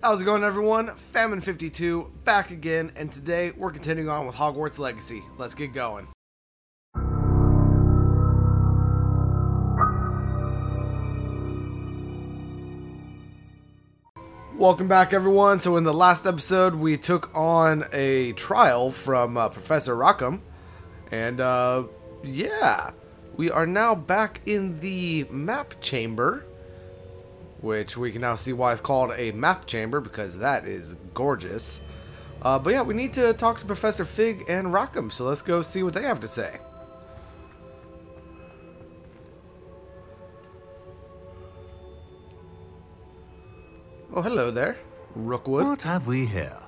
How's it going, everyone? Famine52 back again, and today we're continuing on with Hogwarts Legacy. Let's get going. Welcome back, everyone. So in the last episode, we took on a trial from Professor Rackham, and yeah, we are now back in the map chamber, which we can now see why it's called a map chamber, because that is gorgeous. But yeah, we need to talk to Professor Fig and Rackham, so let's go see what they have to say. Oh, hello there, Rookwood. What have we here?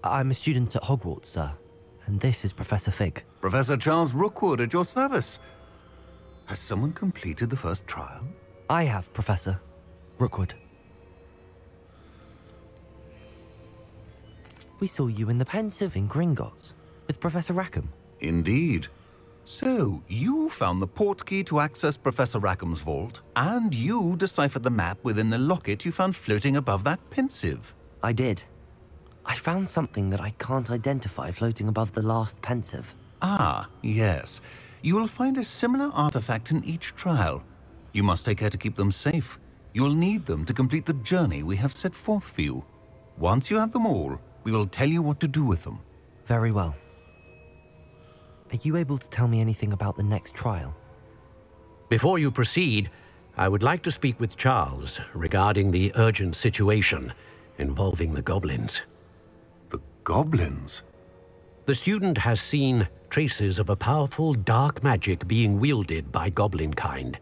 I'm a student at Hogwarts, sir, and this is Professor Fig. Professor Charles Rookwood at your service. Has someone completed the first trial? I have, Professor Rookwood. We saw you in the Pensive in Gringotts with Professor Rackham. Indeed. So, you found the portkey to access Professor Rackham's vault, and you deciphered the map within the locket you found floating above that Pensive. I did. I found something that I can't identify floating above the last Pensive. Ah, yes. You will find a similar artifact in each trial. You must take care to keep them safe. You will need them to complete the journey we have set forth for you. Once you have them all, we will tell you what to do with them. Very well. Are you able to tell me anything about the next trial? Before you proceed, I would like to speak with Charles regarding the urgent situation involving the goblins. The goblins? The student has seen traces of a powerful dark magic being wielded by goblin kind.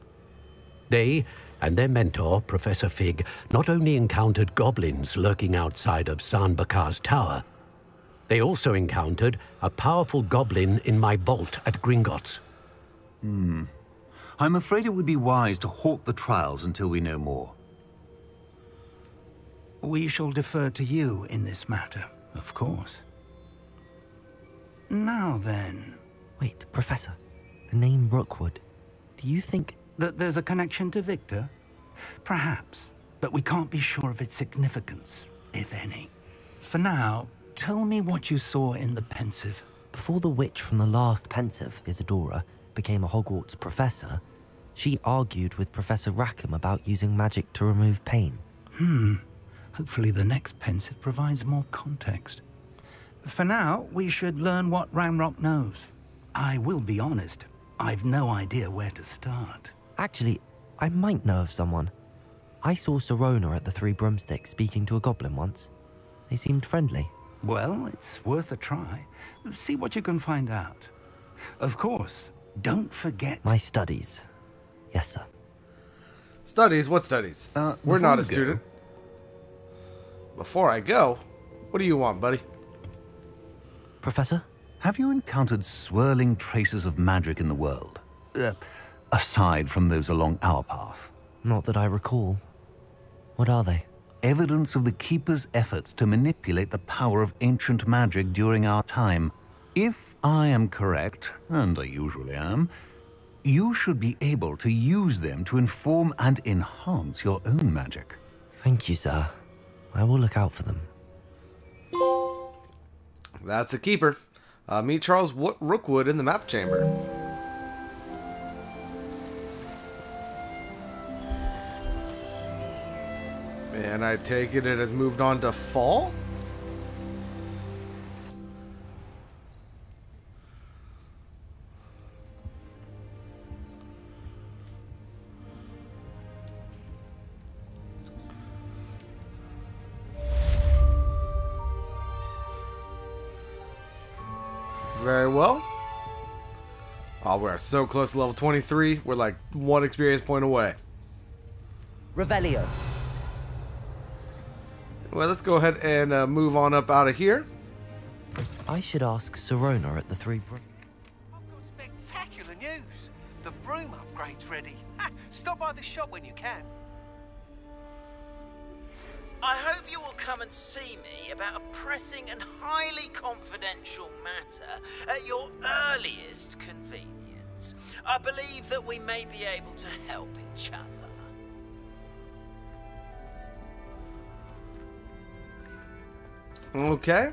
They and their mentor, Professor Fig, not only encountered goblins lurking outside of Sanbakar's tower, they also encountered a powerful goblin in my vault at Gringotts. I'm afraid it would be wise to halt the trials until we know more. We shall defer to you in this matter, of course. Now then... Wait, Professor, the name Rookwood, do you think... that there's a connection to Victor? Perhaps, but we can't be sure of its significance, if any. For now, tell me what you saw in the Pensive. Before the witch from the last Pensive, Isadora, became a Hogwarts professor, she argued with Professor Rackham about using magic to remove pain. Hopefully the next Pensive provides more context. For now, we should learn what Ramrock knows. I will be honest, I've no idea where to start. Actually, I might know of someone. I saw Sirona at the Three Broomsticks speaking to a goblin once. They seemed friendly. Well, it's worth a try. See what you can find out. Of course, don't forget... My studies. Yes, sir. Studies? What studies? We're not a student. Before I go, what do you want, buddy? Professor? Have you encountered swirling traces of magic in the world? Aside from those along our path. Not that I recall. What are they? Evidence of the Keeper's efforts to manipulate the power of ancient magic during our time. If I am correct, and I usually am, you should be able to use them to inform and enhance your own magic. Thank you, sir. I will look out for them. That's a keeper. Meet Charles Rookwood in the map chamber. And I take it has moved on to fall? Very well. Oh, we're so close to level 23. We're like one experience point away. Revelio. Well, let's go ahead and move on up out of here. I should ask Sirona at the Three Broom. I've got spectacular news. The broom upgrade's ready. Stop by the shop when you can. I hope you will come and see me about a pressing and highly confidential matter at your earliest convenience. I believe that we may be able to help each other. Okay.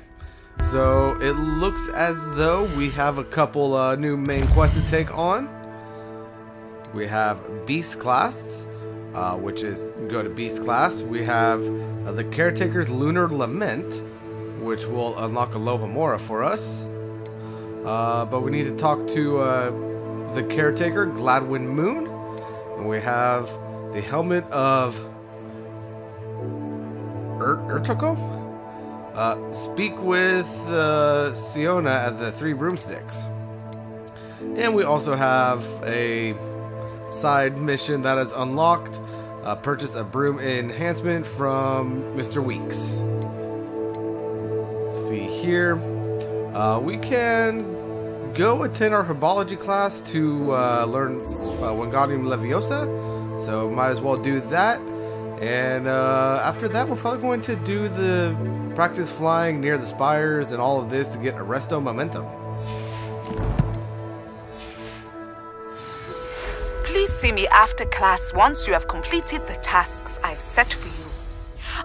So it looks as though we have a couple new main quests to take on. We have Beast class, which is go to Beast class. We have the Caretaker's Lunar Lament, which will unlock Alohomora for us. But we need to talk to the Caretaker, Gladwin Moon. And we have the Helmet of Urtoko? Speak with Siona at the Three Broomsticks. And we also have a side mission that is unlocked. Purchase a broom enhancement from Mr. Weeks. Let's see here. We can go attend our herbology class to learn Wingardium Leviosa. So might as well do that. And after that, we're probably going to do the practice flying near the spires and all of this to get Arresto Momentum. Please see me after class once you have completed the tasks I've set for you.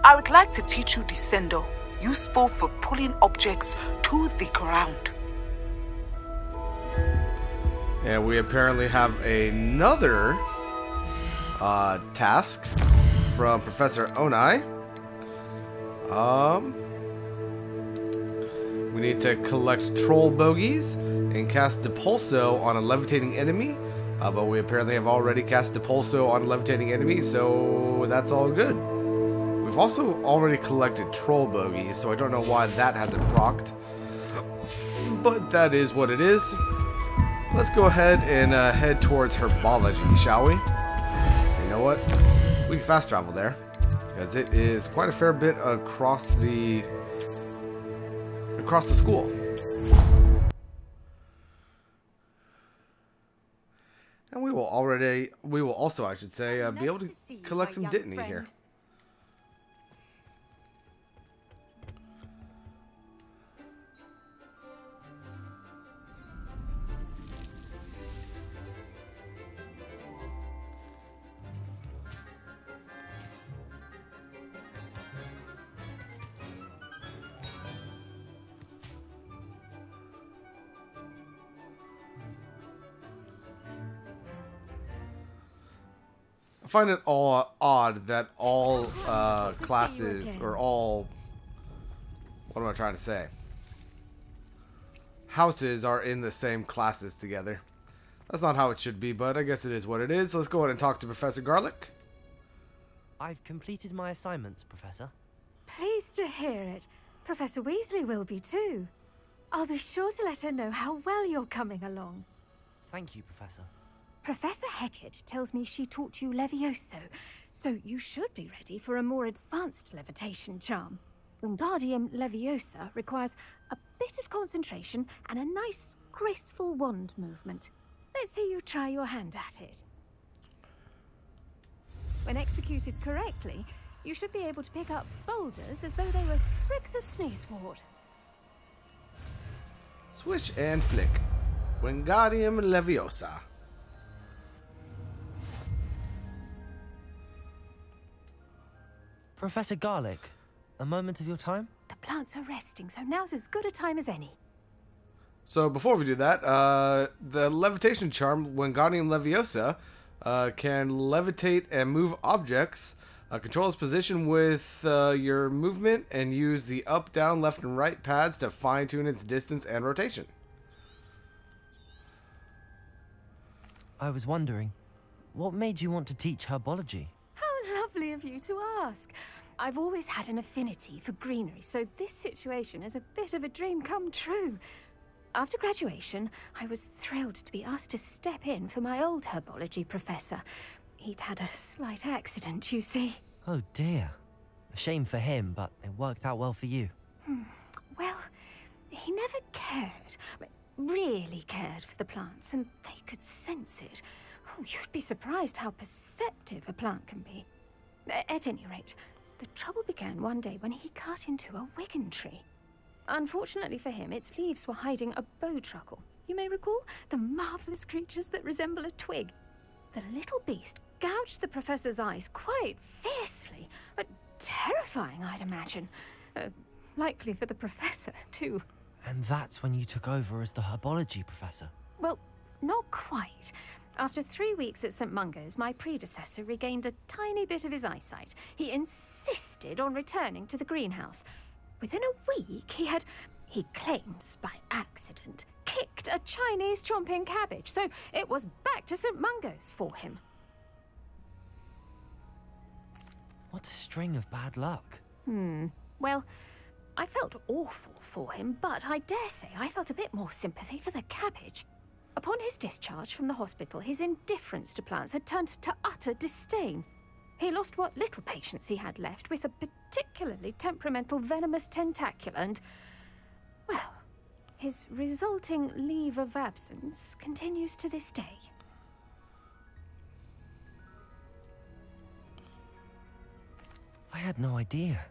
I would like to teach you Descendo, useful for pulling objects to the ground. And we apparently have another task from Professor Onai. We need to collect troll bogies and cast Depulso on a levitating enemy. But we apparently have already cast Depulso on a levitating enemy, so that's all good. We've also already collected troll bogies, so I don't know why that hasn't procced. But that is what it is. Let's go ahead and head towards herbology, shall we? You know what? We can fast travel there, because it is quite a fair bit across the school. And we will also, I should say, be able to collect some Dittany here. I find it all odd that all classes, or all, what am I trying to say? Houses are in the same classes together. That's not how it should be, but I guess it is what it is. Let's go ahead and talk to Professor Garlic. I've completed my assignments, Professor. Pleased to hear it. Professor Weasley will be too. I'll be sure to let her know how well you're coming along. Thank you, Professor. Professor Hecat tells me she taught you Levioso, so you should be ready for a more advanced levitation charm. Wingardium Leviosa requires a bit of concentration and a nice, graceful wand movement. Let's see you try your hand at it. When executed correctly, you should be able to pick up boulders as though they were sprigs of sneezewort. Swish and flick. Wingardium Leviosa. Professor Garlic, a moment of your time? The plants are resting, so now's as good a time as any. So before we do that, the levitation charm, Wingardium Leviosa, can levitate and move objects, control its position with your movement, and use the up, down, left, and right pads to fine-tune its distance and rotation. I was wondering, what made you want to teach herbology? How lovely of you to ask. I've always had an affinity for greenery, so this situation is a bit of a dream come true. After graduation, I was thrilled to be asked to step in for my old herbology professor. He'd had a slight accident, you see. Oh dear. A shame for him, but it worked out well for you. Well, he never cared, really cared for the plants, and they could sense it. Oh, you'd be surprised how perceptive a plant can be. At any rate, the trouble began one day when he cut into a Wigan tree. Unfortunately for him, its leaves were hiding a bowtruckle. You may recall the marvellous creatures that resemble a twig. The little beast gouged the professor's eyes quite fiercely, but terrifying, I'd imagine. likely for the professor, too. And that's when you took over as the herbology professor. Well, not quite. After 3 weeks at St. Mungo's, my predecessor regained a tiny bit of his eyesight. He insisted on returning to the greenhouse. Within a week, he claims by accident, kicked a Chinese chomping cabbage, so it was back to St. Mungo's for him. What a string of bad luck. Well, I felt awful for him, but I dare say I felt a bit more sympathy for the cabbage. Upon his discharge from the hospital, his indifference to plants had turned to utter disdain. He lost what little patience he had left with a particularly temperamental venomous tentacula and, well, his resulting leave of absence continues to this day. I had no idea.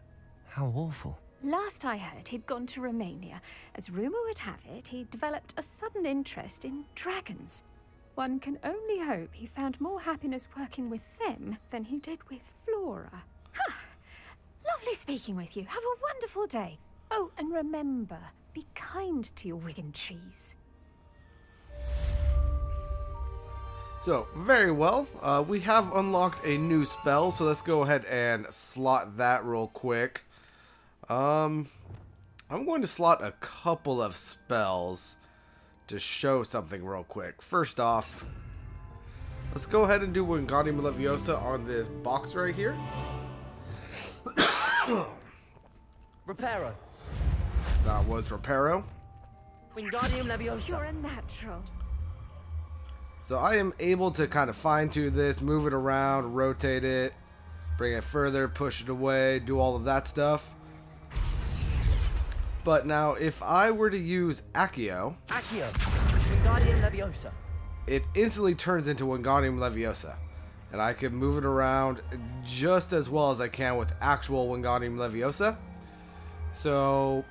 How awful. Last I heard, he'd gone to Romania. As rumor would have it, he developed a sudden interest in dragons. One can only hope he found more happiness working with them than he did with Flora. Ha! Lovely speaking with you. Have a wonderful day. Oh, and remember, be kind to your Wigan trees. So, very well. We have unlocked a new spell, so let's go ahead and slot that real quick. I'm going to slot a couple of spells to show something real quick. First off, let's go ahead and do Wingardium Leviosa on this box right here. Reparo. That was Reparo. Wingardium Leviosa. You're a natural. So I am able to kind of fine-tune this, move it around, rotate it, bring it further, push it away, do all of that stuff. But now, if I were to use Accio, Wingardium Leviosa. it instantly turns into Wingardium Leviosa. And I can move it around just as well as I can with actual Wingardium Leviosa. So,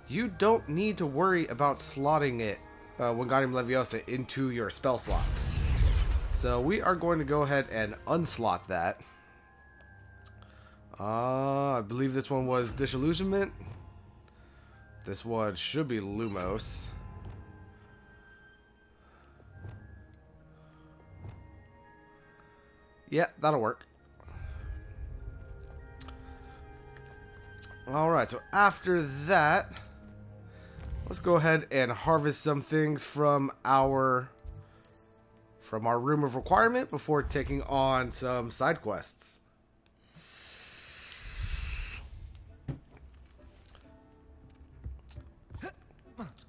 you don't need to worry about slotting it, Wingardium Leviosa, into your spell slots. So we are going to go ahead and unslot that. I believe this one was Disillusionment. This one should be Lumos. Yeah, that'll work. Alright, so after that, let's go ahead and harvest some things from our room of requirement before taking on some side quests.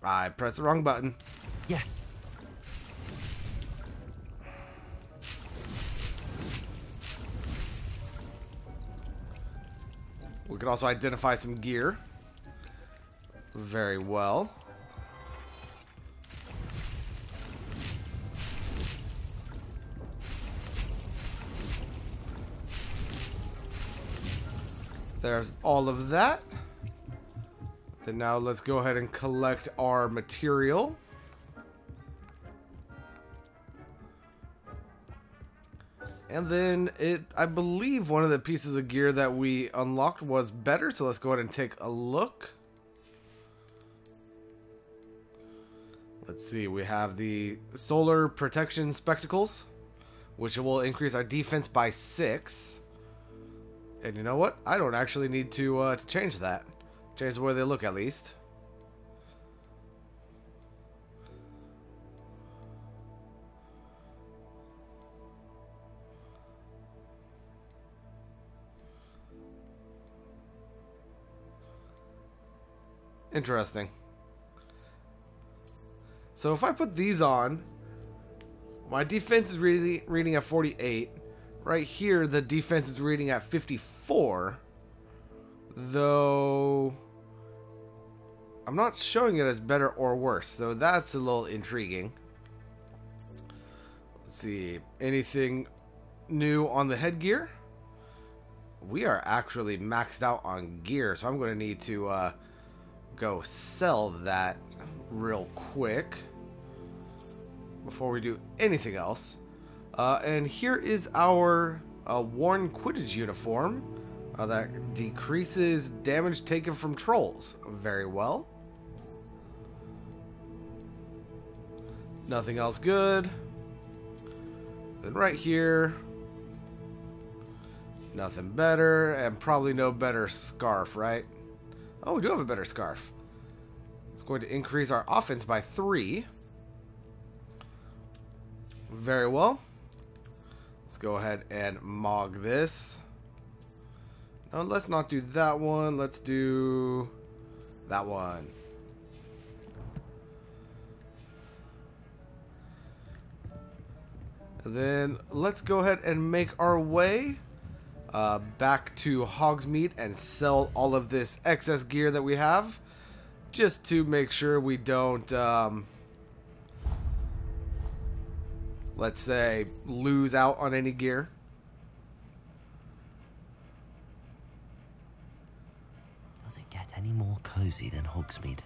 I pressed the wrong button. Yes. We can also identify some gear. Very well. There's all of that. Then now let's go ahead and collect our material. And then I believe one of the pieces of gear that we unlocked was better, so let's go ahead and take a look. Let's see, we have the solar protection spectacles, which will increase our defense by 6. And you know what? I don't actually need to change that. Change the way they look, at least. Interesting. So if I put these on, my defense is reading at 48. Right here, the defense is reading at 54. Though I'm not showing it as better or worse, so that's a little intriguing. Let's see, anything new on the headgear? We are actually maxed out on gear, so I'm going to need to go sell that real quick before we do anything else. And here is our worn Quidditch uniform. That decreases damage taken from trolls. Very well. Nothing else good. Then right here, nothing better, and probably no better scarf, right? Oh, we do have a better scarf. It's going to increase our offense by 3. Very well. Let's go ahead and mog this. No, let's not do that one. Let's do that one. And then let's go ahead and make our way back to Hogsmeade and sell all of this excess gear that we have, just to make sure we don't, let's say, lose out on any gear. Does it get any more cozy than Hogsmeade?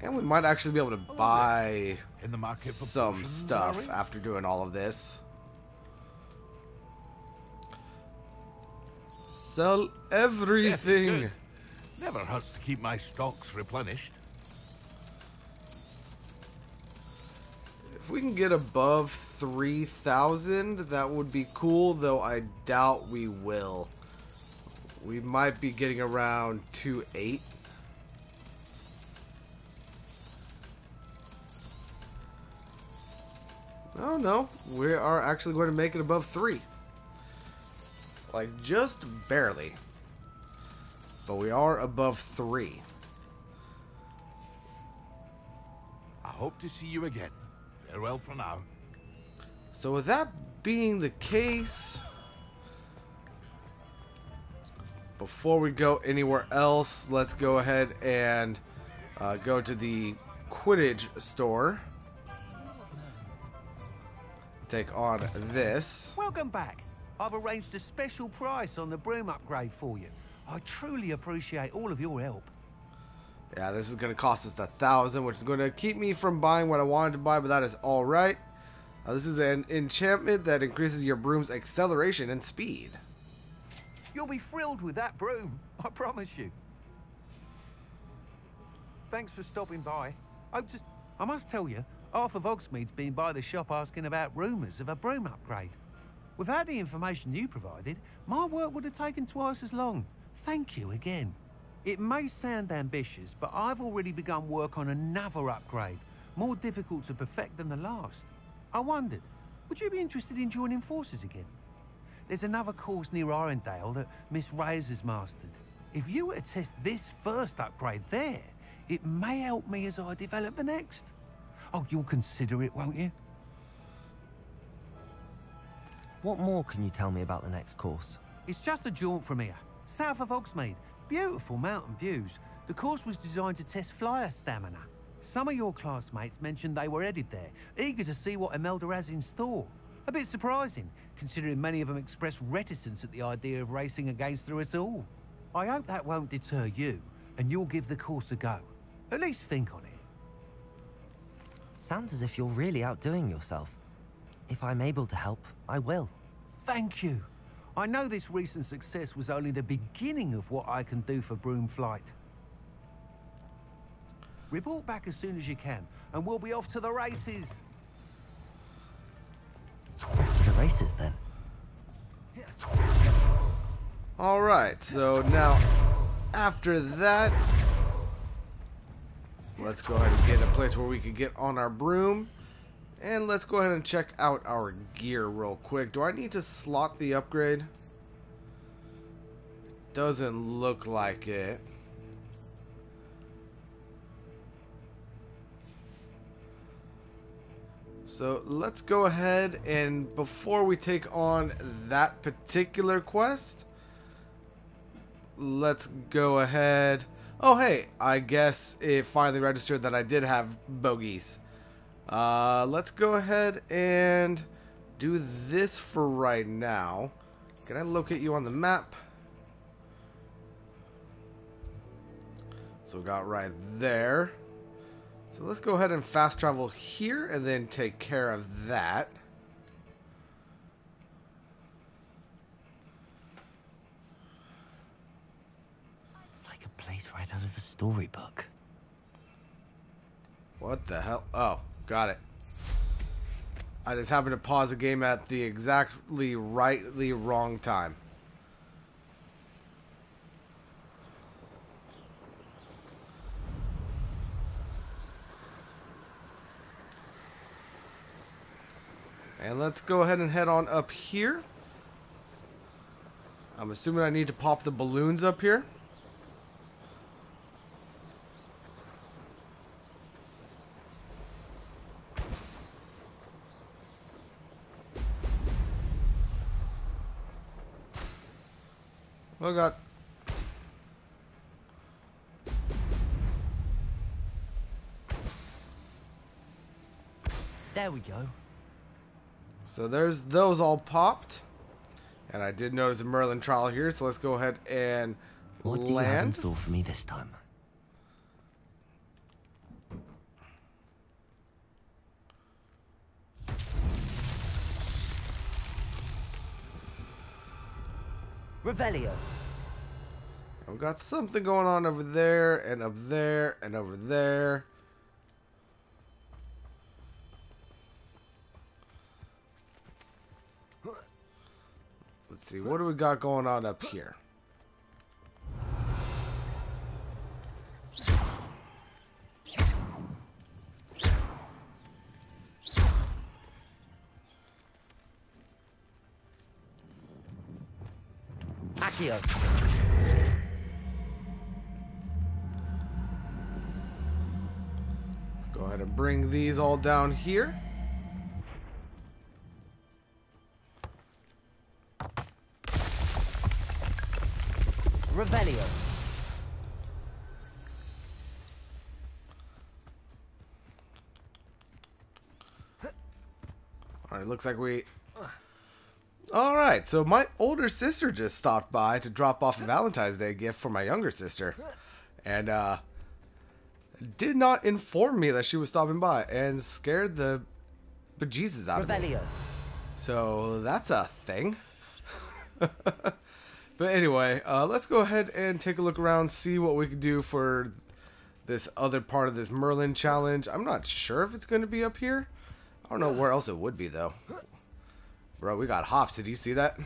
And we might actually be able to buy in the market for some potions, stuff are we? after doing all of this. Sell everything. Good. Never hurts to keep my stocks replenished. If we can get above 3,000, that would be cool, though I doubt we will. We might be getting around 2.8. Oh no, we are actually going to make it above 3. Like, just barely. But we are above 3. I hope to see you again. Farewell for now. So with that being the case, before we go anywhere else, let's go ahead and go to the Quidditch store. Take on this. Welcome back. I've arranged a special price on the broom upgrade for you. I truly appreciate all of your help. Yeah, this is going to cost us 1,000, which is going to keep me from buying what I wanted to buy, but that is all right. This is an enchantment that increases your broom's acceleration and speed. You'll be thrilled with that broom, I promise you. Thanks for stopping by. I must tell you, half of Hogsmeade's been by the shop asking about rumours of a broom upgrade. Without the information you provided, my work would have taken twice as long. Thank you again. It may sound ambitious, but I've already begun work on another upgrade, more difficult to perfect than the last. I wondered, would you be interested in joining forces again? There's another course near Arendelle that Miss Reyes has mastered. If you were to test this first upgrade there, it may help me as I develop the next. Oh, you'll consider it, won't you? What more can you tell me about the next course? It's just a jaunt from here, south of Hogsmeade. Beautiful mountain views. The course was designed to test flyer stamina. Some of your classmates mentioned they were headed there, eager to see what Imelda has in store. A bit surprising, considering many of them expressed reticence at the idea of racing against her at all. I hope that won't deter you, and you'll give the course a go. At least think on it. Sounds as if you're really outdoing yourself. If I'm able to help, I will. Thank you. I know this recent success was only the beginning of what I can do for broom flight. Report back as soon as you can, and we'll be off to the races. The races, then. Alright, so now, after that, let's go ahead and get a place where we can get on our broom. And let's go ahead and check out our gear real quick. Do I need to slot the upgrade? Doesn't look like it. So let's go ahead and before we take on that particular quest, let's go ahead. Oh hey, I guess it finally registered that I did have bogeys. Let's go ahead and do this for right now. Can I locate you on the map? So we got right there. So let's go ahead and fast travel here and then take care of that. face right out of a storybook. What the hell? Oh, got it. I just happened to pause the game at the exactly rightly wrong time. And let's go ahead and head on up here. I'm assuming I need to pop the balloons up here. Oh god. There we go. So there's those all popped. And I did notice a Merlin trial here, so let's go ahead and What land. do you have in store for me this time? Revelio. We've got something going on over there, and up there, and over there. Let's see, what do we got going on up here? Accio. Let's go ahead and bring these all down here. Revelio. Alright, looks like we... Alright, so my older sister just stopped by to drop off a Valentine's Day gift for my younger sister. And, did not inform me that she was stopping by and scared the bejesus out of me. Revelio. So, that's a thing. But anyway, let's go ahead and take a look around, see what we can do for this other part of this Merlin challenge. I'm not sure if it's going to be up here. I don't know where else it would be, though. Bro, we got hops. Did you see that?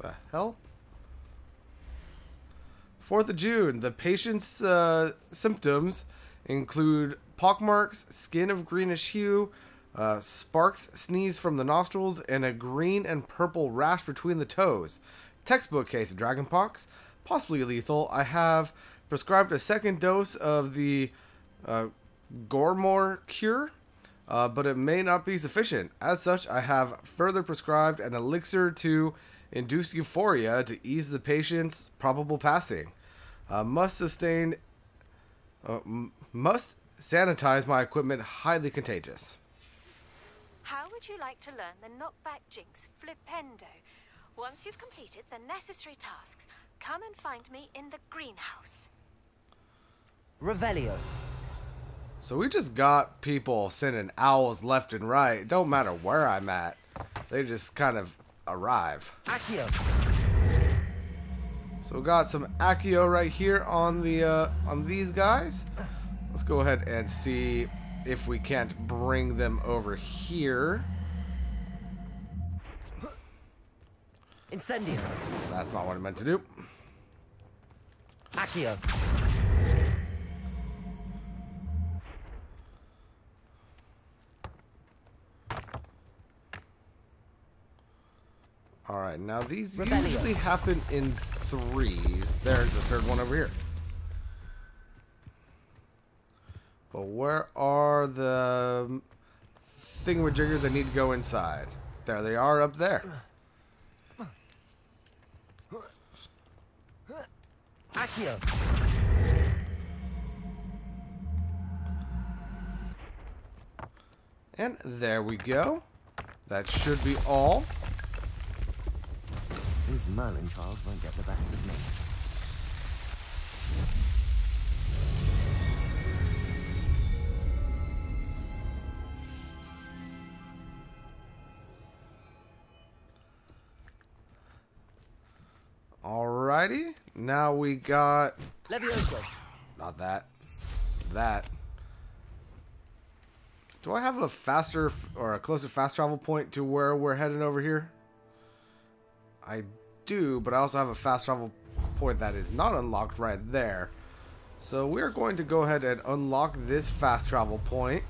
The hell? 4th of June. The patient's symptoms include pockmarks, skin of greenish hue, sparks sneeze from the nostrils, and a green and purple rash between the toes. Textbook case of dragonpox, possibly lethal. I have prescribed a second dose of the Gormore cure, but it may not be sufficient. As such, I have further prescribed an elixir to induce euphoria to ease the patient's probable passing. Must sanitize my equipment. Highly contagious. How would you like to learn the knockback jinx flipendo? Once you've completed the necessary tasks, come and find me in the greenhouse. Revelio. So we just got people sending owls left and right. It don't matter where I'm at. They just kind of arrive. Accio. So we got some Accio right here on the on these guys. Let's go ahead and see if we can't bring them over here. Incendio. That's not what I meant to do. Accio. Alright, now these Revelio. usually happen in threes. There's the third one over here. But where are the thingamajiggers that need to go inside? There they are up there. Accio. And there we go. That should be all. These Merlin trials won't get the best of me. Alrighty. Now we got... Levioso. Not that. That. Do I have a faster or a closer fast travel point to where we're heading over here? I do, but I also have a fast travel point that is not unlocked right there. So we're going to go ahead and unlock this fast travel point.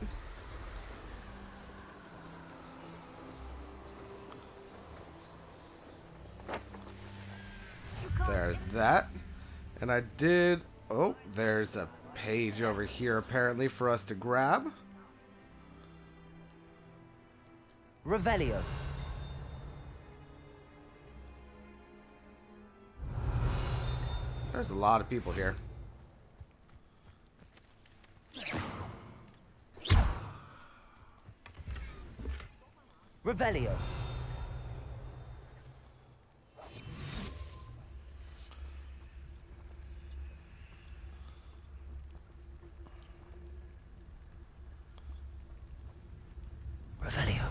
There's that. And I did... Oh, there's a page over here apparently for us to grab. Revelio. There's a lot of people here. Revelio. Revelio.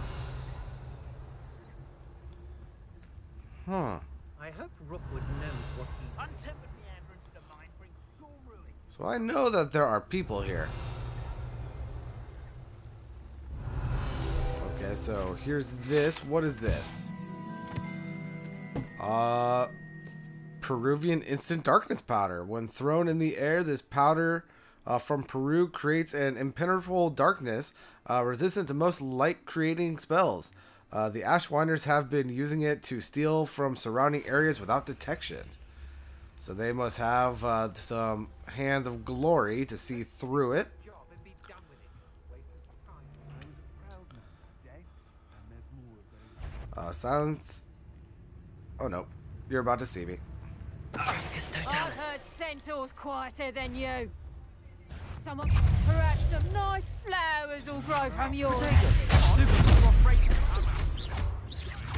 Huh. I hope Rookwood knows what he... Untempered meander into the mind brings pure ruin. So I know that there are people here. Okay, so here's this. What is this? Peruvian instant darkness powder. When thrown in the air, this powder from Peru creates an impenetrable darkness resistant to most light-creating spells. The Ashwinders have been using it to steal from surrounding areas without detection. So they must have some hands of glory to see through it. Silence. Oh no, you're about to see me. I've heard Centaur's quieter than you. Perhaps some nice flowers will grow from your...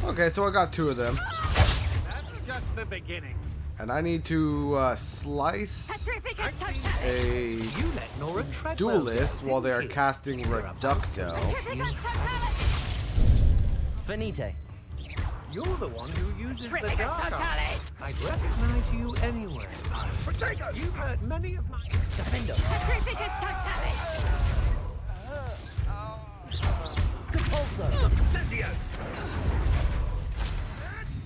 Okay, so I got two of them. That's just the beginning. And I need to slice a duelist while they are casting Reducto. Finite. You're the one who uses the dark arts. I'd recognize you anywhere. You've heard many of my... Defendo. Compulso. Censio.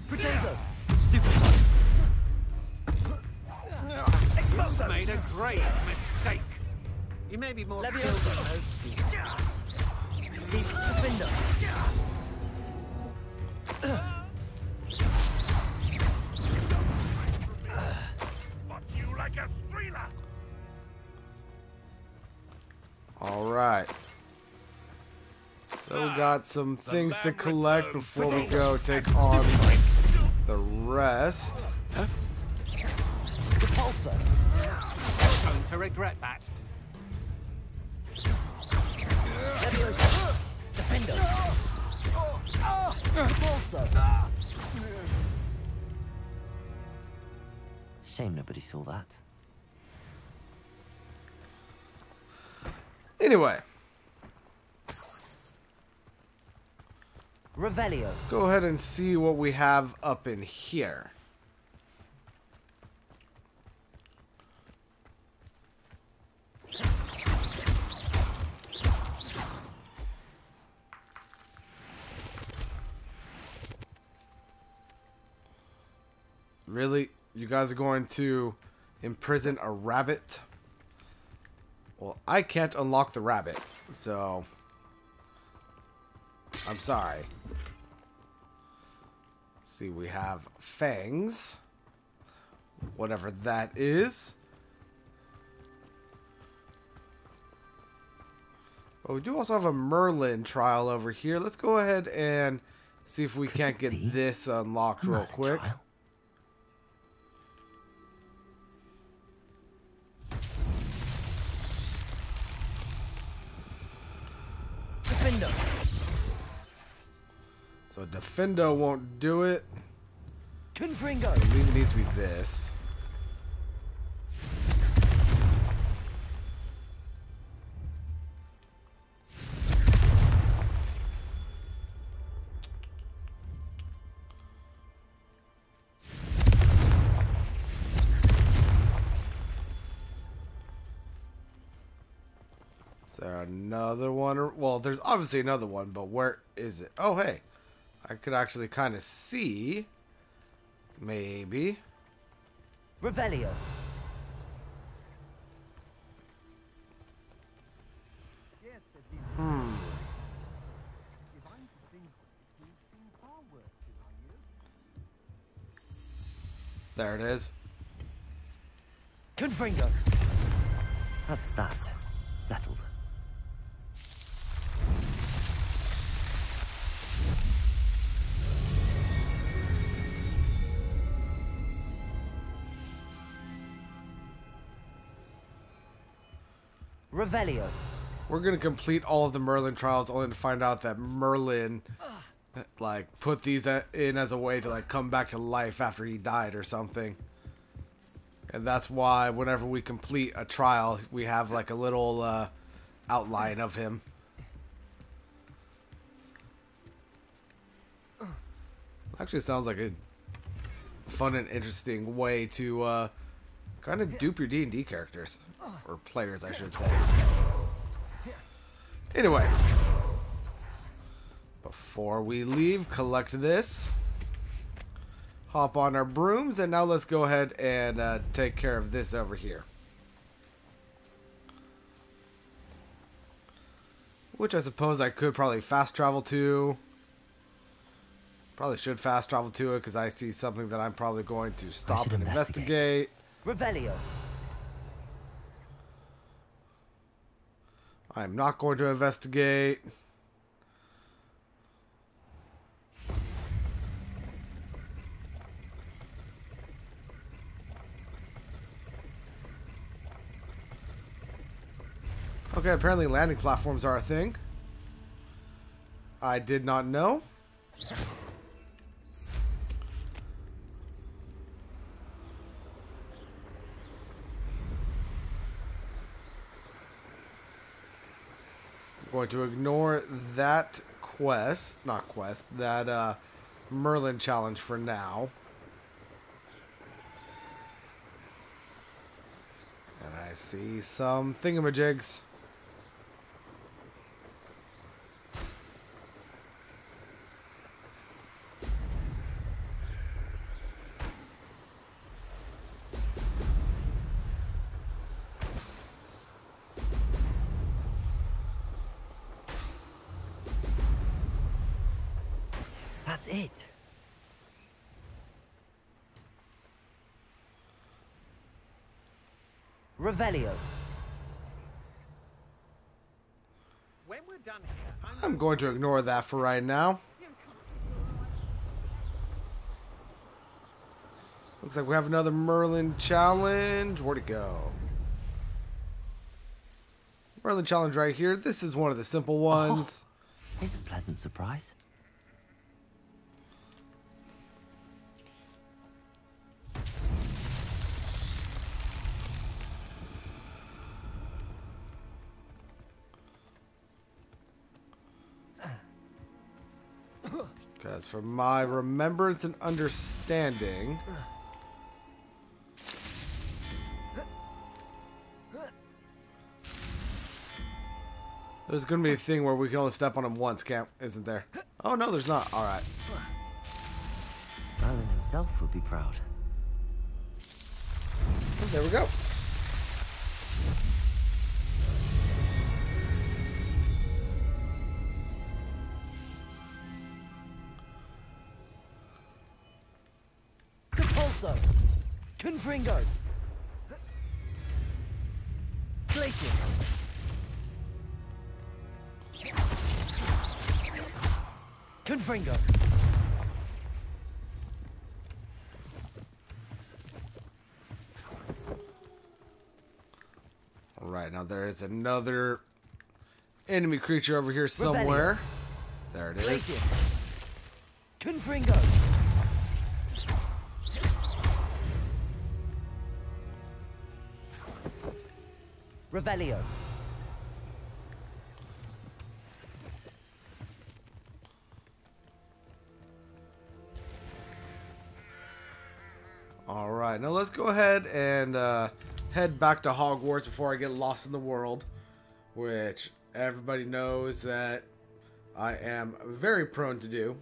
Protego. Stupid. You've made a great mistake. You may be more skilled than most people. Defendo. Alright. So we got some things to collect before we go take on the rest. Repulsor. You're going to regret that. Leviosa. Defender. Repulsor. Shame nobody saw that. Anyway. Revelio. Let's go ahead and see what we have up in here. Really? You guys are going to imprison a rabbit? Well, I can't unlock the rabbit, so I'm sorry. See, we have fangs. Whatever that is. But we do also have a Merlin trial over here. Let's go ahead and see if we can't get this unlocked real quick. Trial? Defendo. So Defendo won't do it. Confringo. I believe it needs to be this. Is there another one? Well, there's obviously another one, but where is it? Oh, hey. I could actually kind of see. Maybe. Revelio. There it is. Confringo. That's that. Settled. Revelio. We're gonna complete all of the Merlin trials only to find out that Merlin like put these in as a way to like come back to life after he died or something. And that's why whenever we complete a trial, we have like a little outline of him. Actually sounds like a fun and interesting way to kind of dupe your D&D characters. Or players, I should say. Anyway. Before we leave, collect this. Hop on our brooms, and now let's go ahead and take care of this over here. Which I suppose I could probably fast travel to. Probably should fast travel to it, because I see something that I'm probably going to stop and investigate. Revelio. I'm not going to investigate. Okay, apparently landing platforms are a thing. I did not know. I'm going to ignore that quest, not quest, that Merlin challenge for now. And I see some thingamajigs. That's it. Revelio. When we're done here, I'm going to ignore that for right now. Looks like we have another Merlin challenge. Where'd it go? Merlin challenge right here. This is one of the simple ones. Oh, it's a pleasant surprise. Because from my remembrance and understanding, there's going to be a thing where we can only step on him once, isn't there? Oh, no, there's not. All right. Merlin himself would be proud. Oh, there we go. Compulso. Confringo. Glacius. Confringo. Alright, now there is another enemy creature over here somewhere. Revelio. There it is. Glacius. Confringo. Revelio. Alright, now let's go ahead and head back to Hogwarts before I get lost in the world. which everybody knows that I am very prone to do.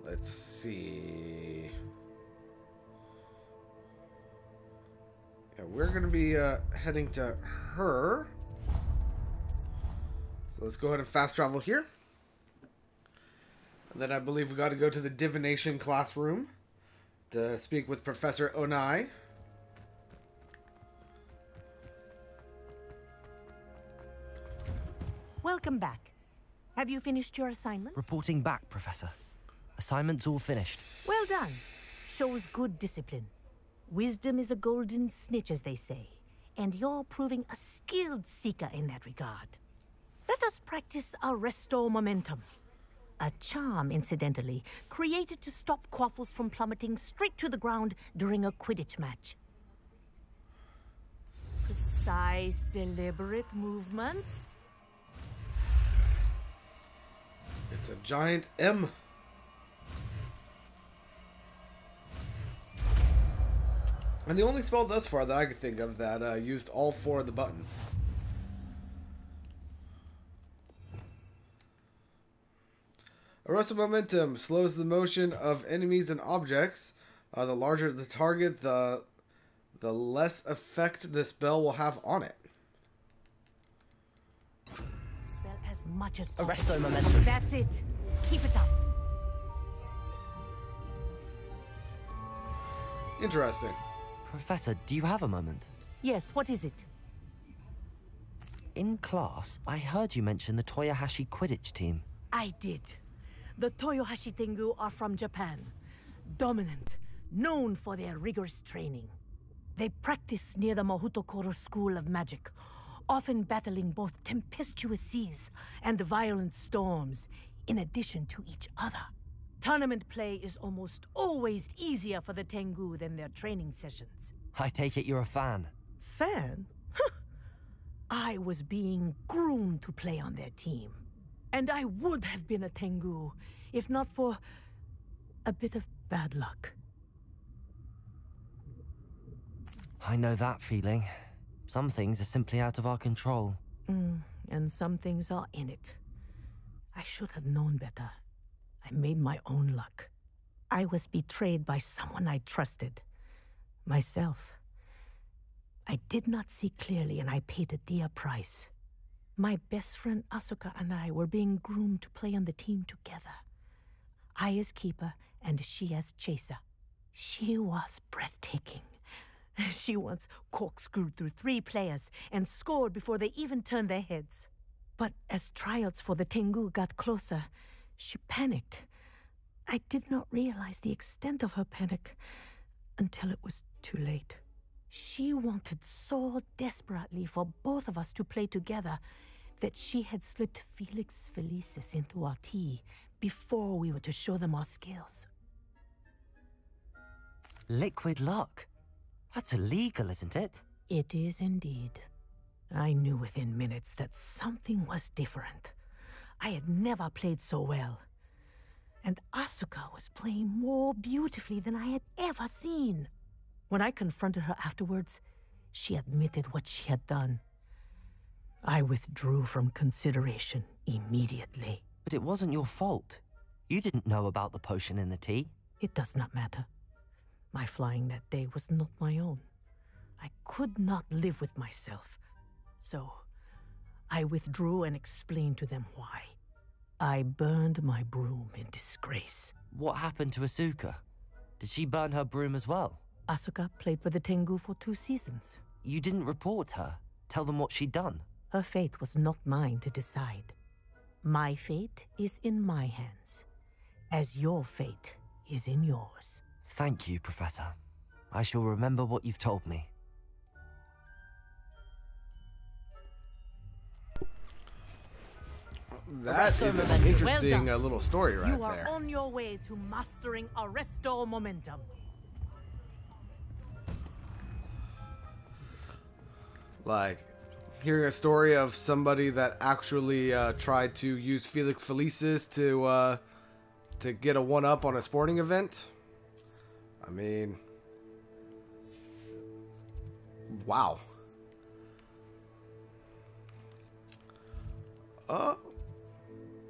Let's see. Yeah, we're going to be heading to her. So let's go ahead and fast travel here. And then I believe we got to go to the divination classroom to speak with Professor Onai. Welcome back. Have you finished your assignment? Reporting back, Professor. Assignment's all finished. Well done. Shows good discipline. Wisdom is a golden snitch, as they say, and you're proving a skilled seeker in that regard. Let us practice Arresto Momentum. A charm, incidentally, created to stop quaffles from plummeting straight to the ground during a Quidditch match. Precise, deliberate movements. It's a giant M. And the only spell thus far that I could think of that used all 4 of the buttons. Arrested Momentum slows the motion of enemies and objects. The larger the target, the less effect the spell will have on it. Spell as much as possible. Arresto Momentum. That's it. Keep it up. Interesting. Professor, do you have a moment? Yes, what is it? In class, I heard you mention the Toyohashi Quidditch team. I did. The Toyohashi Tengu are from Japan. Dominant, known for their rigorous training. They practice near the Mahutokoro School of Magic, often battling both tempestuous seas and violent storms, in addition to each other. Tournament play is almost always easier for the Tengu than their training sessions. I take it you're a fan. Fan? I was being groomed to play on their team. And I would have been a Tengu, if not for a bit of bad luck. I know that feeling. Some things are simply out of our control. And some things are in it. I should have known better. I made my own luck. I was betrayed by someone I trusted. Myself. I did not see clearly, and I paid a dear price. My best friend Asuka and I were being groomed to play on the team together. I as keeper, and she as chaser. She was breathtaking. She once corkscrewed through 3 players and scored before they even turned their heads. But as tryouts for the Tengu got closer, she panicked. I did not realize the extent of her panic until it was too late. She wanted so desperately for both of us to play together that she had slipped Felix Felicis into our tea before we were to show them our skills. Liquid luck? That's illegal, isn't it? It is indeed. I knew within minutes that something was different. I had never played so well. And Asuka was playing more beautifully than I had ever seen. When I confronted her afterwards, she admitted what she had done. I withdrew from consideration immediately. But it wasn't your fault. You didn't know about the potion in the tea. It does not matter. My flying that day was not my own. I could not live with myself. So, I withdrew and explained to them why. I burned my broom in disgrace. What happened to Asuka? Did she burn her broom as well? Asuka played for the Tengu for 2 seasons. You didn't report her? Tell them what she'd done? Her fate was not mine to decide. My fate is in my hands, as your fate is in yours. Thank you, Professor. I shall remember what you've told me. That is an interesting little story right there. You are on your way to mastering Arresto Momentum. Like, hearing a story of somebody that actually tried to use Felix Felicis to get a 1-up on a sporting event. I mean, wow.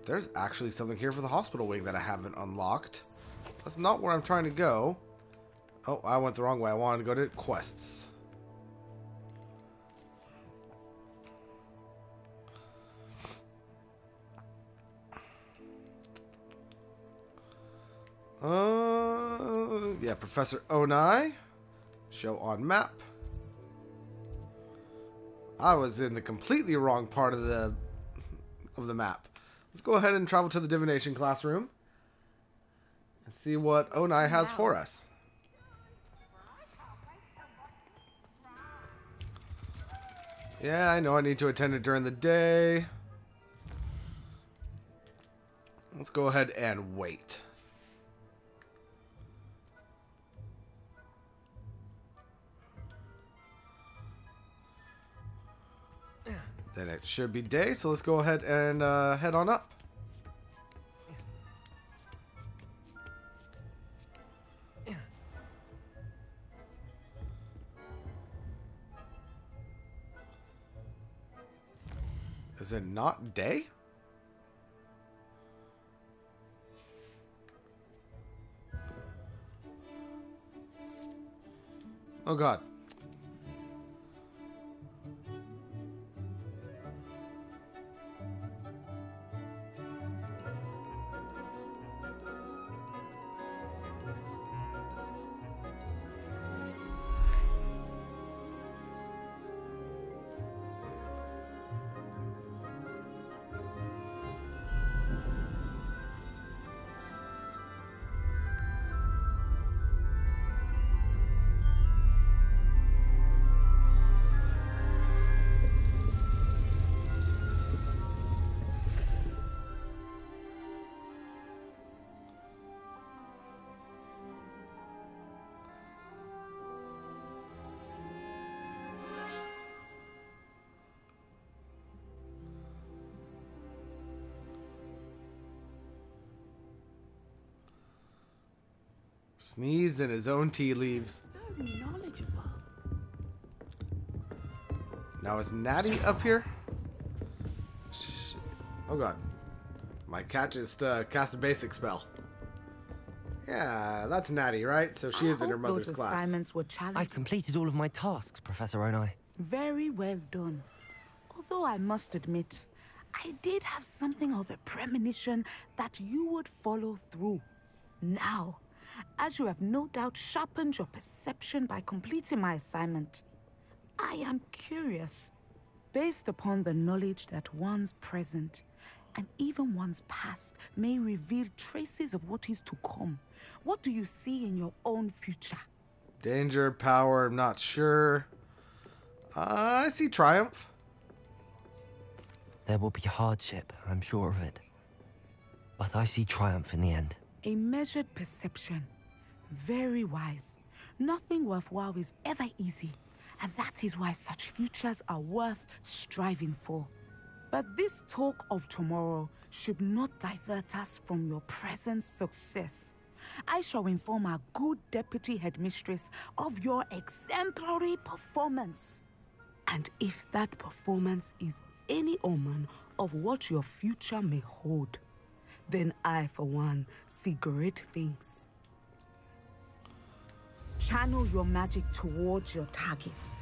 There's actually something here for the hospital wing that I haven't unlocked. That's not where I'm trying to go. Oh, I went the wrong way. I wanted to go to quests. Yeah, Professor Onai. Show on map. I was in the completely wrong part of the map. Let's go ahead and travel to the divination classroom and see what Onai has for us. Yeah, I know I need to attend it during the day. Let's go ahead and wait. Then it should be day, so let's go ahead and head on up. Is it not day? Oh God. Sneezed in his own tea leaves. So knowledgeable. Now is Natty up here? Oh God. My cat just cast a basic spell. Yeah, that's Natty, right? So she is in her mother's those class. Assignments were challenging. I've completed all of my tasks, Professor Onai. Very well done. Although I must admit, I did have something of a premonition that you would follow through. Now, as you have no doubt sharpened your perception by completing my assignment, I am curious, based upon the knowledge that one's present and even one's past may reveal traces of what is to come. What do you see in your own future? Danger, power, I'm not sure. I see triumph. There will be hardship, I'm sure of it. But I see triumph in the end. A measured perception. Very wise. Nothing worthwhile is ever easy, and that is why such futures are worth striving for. But this talk of tomorrow should not divert us from your present success. I shall inform our good deputy headmistress of your exemplary performance. And if that performance is any omen of what your future may hold, then I, for one, see great things. Channel your magic towards your targets.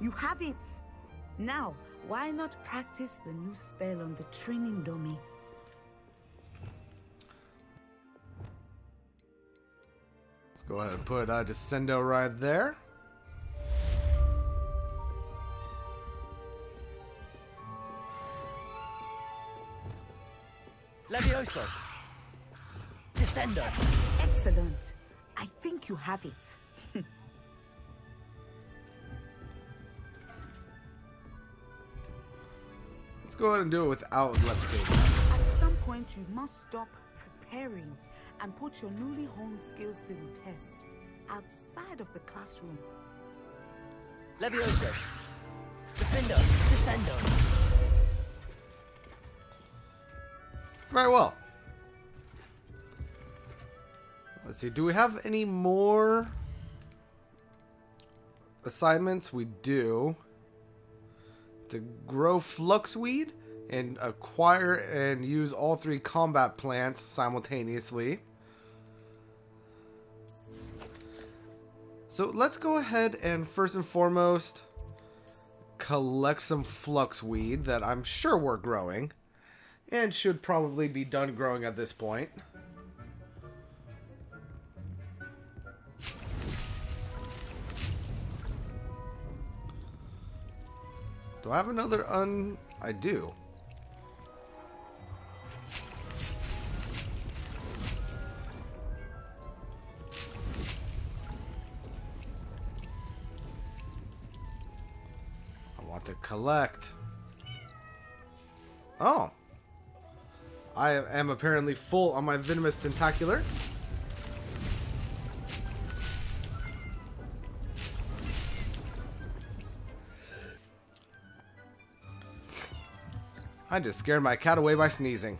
You have it! Now, why not practice the new spell on the training dummy? Let's go ahead and put Descendo right there. Levioso! Descendo! Excellent. I think you have it. Let's go ahead and do it without levitating. At some point, you must stop preparing and put your newly honed skills to the test outside of the classroom. Levioso! Ascendo, descendo. Very well. Let's see, do we have any more assignments? We do. To grow fluxweed and acquire and use all 3 combat plants simultaneously. So let's go ahead and first and foremost collect some fluxweed that I'm sure we're growing and should probably be done growing at this point. Do I have another I do. I want to collect. Oh. I am apparently full on my venomous tentacular. I just scared my cat away by sneezing.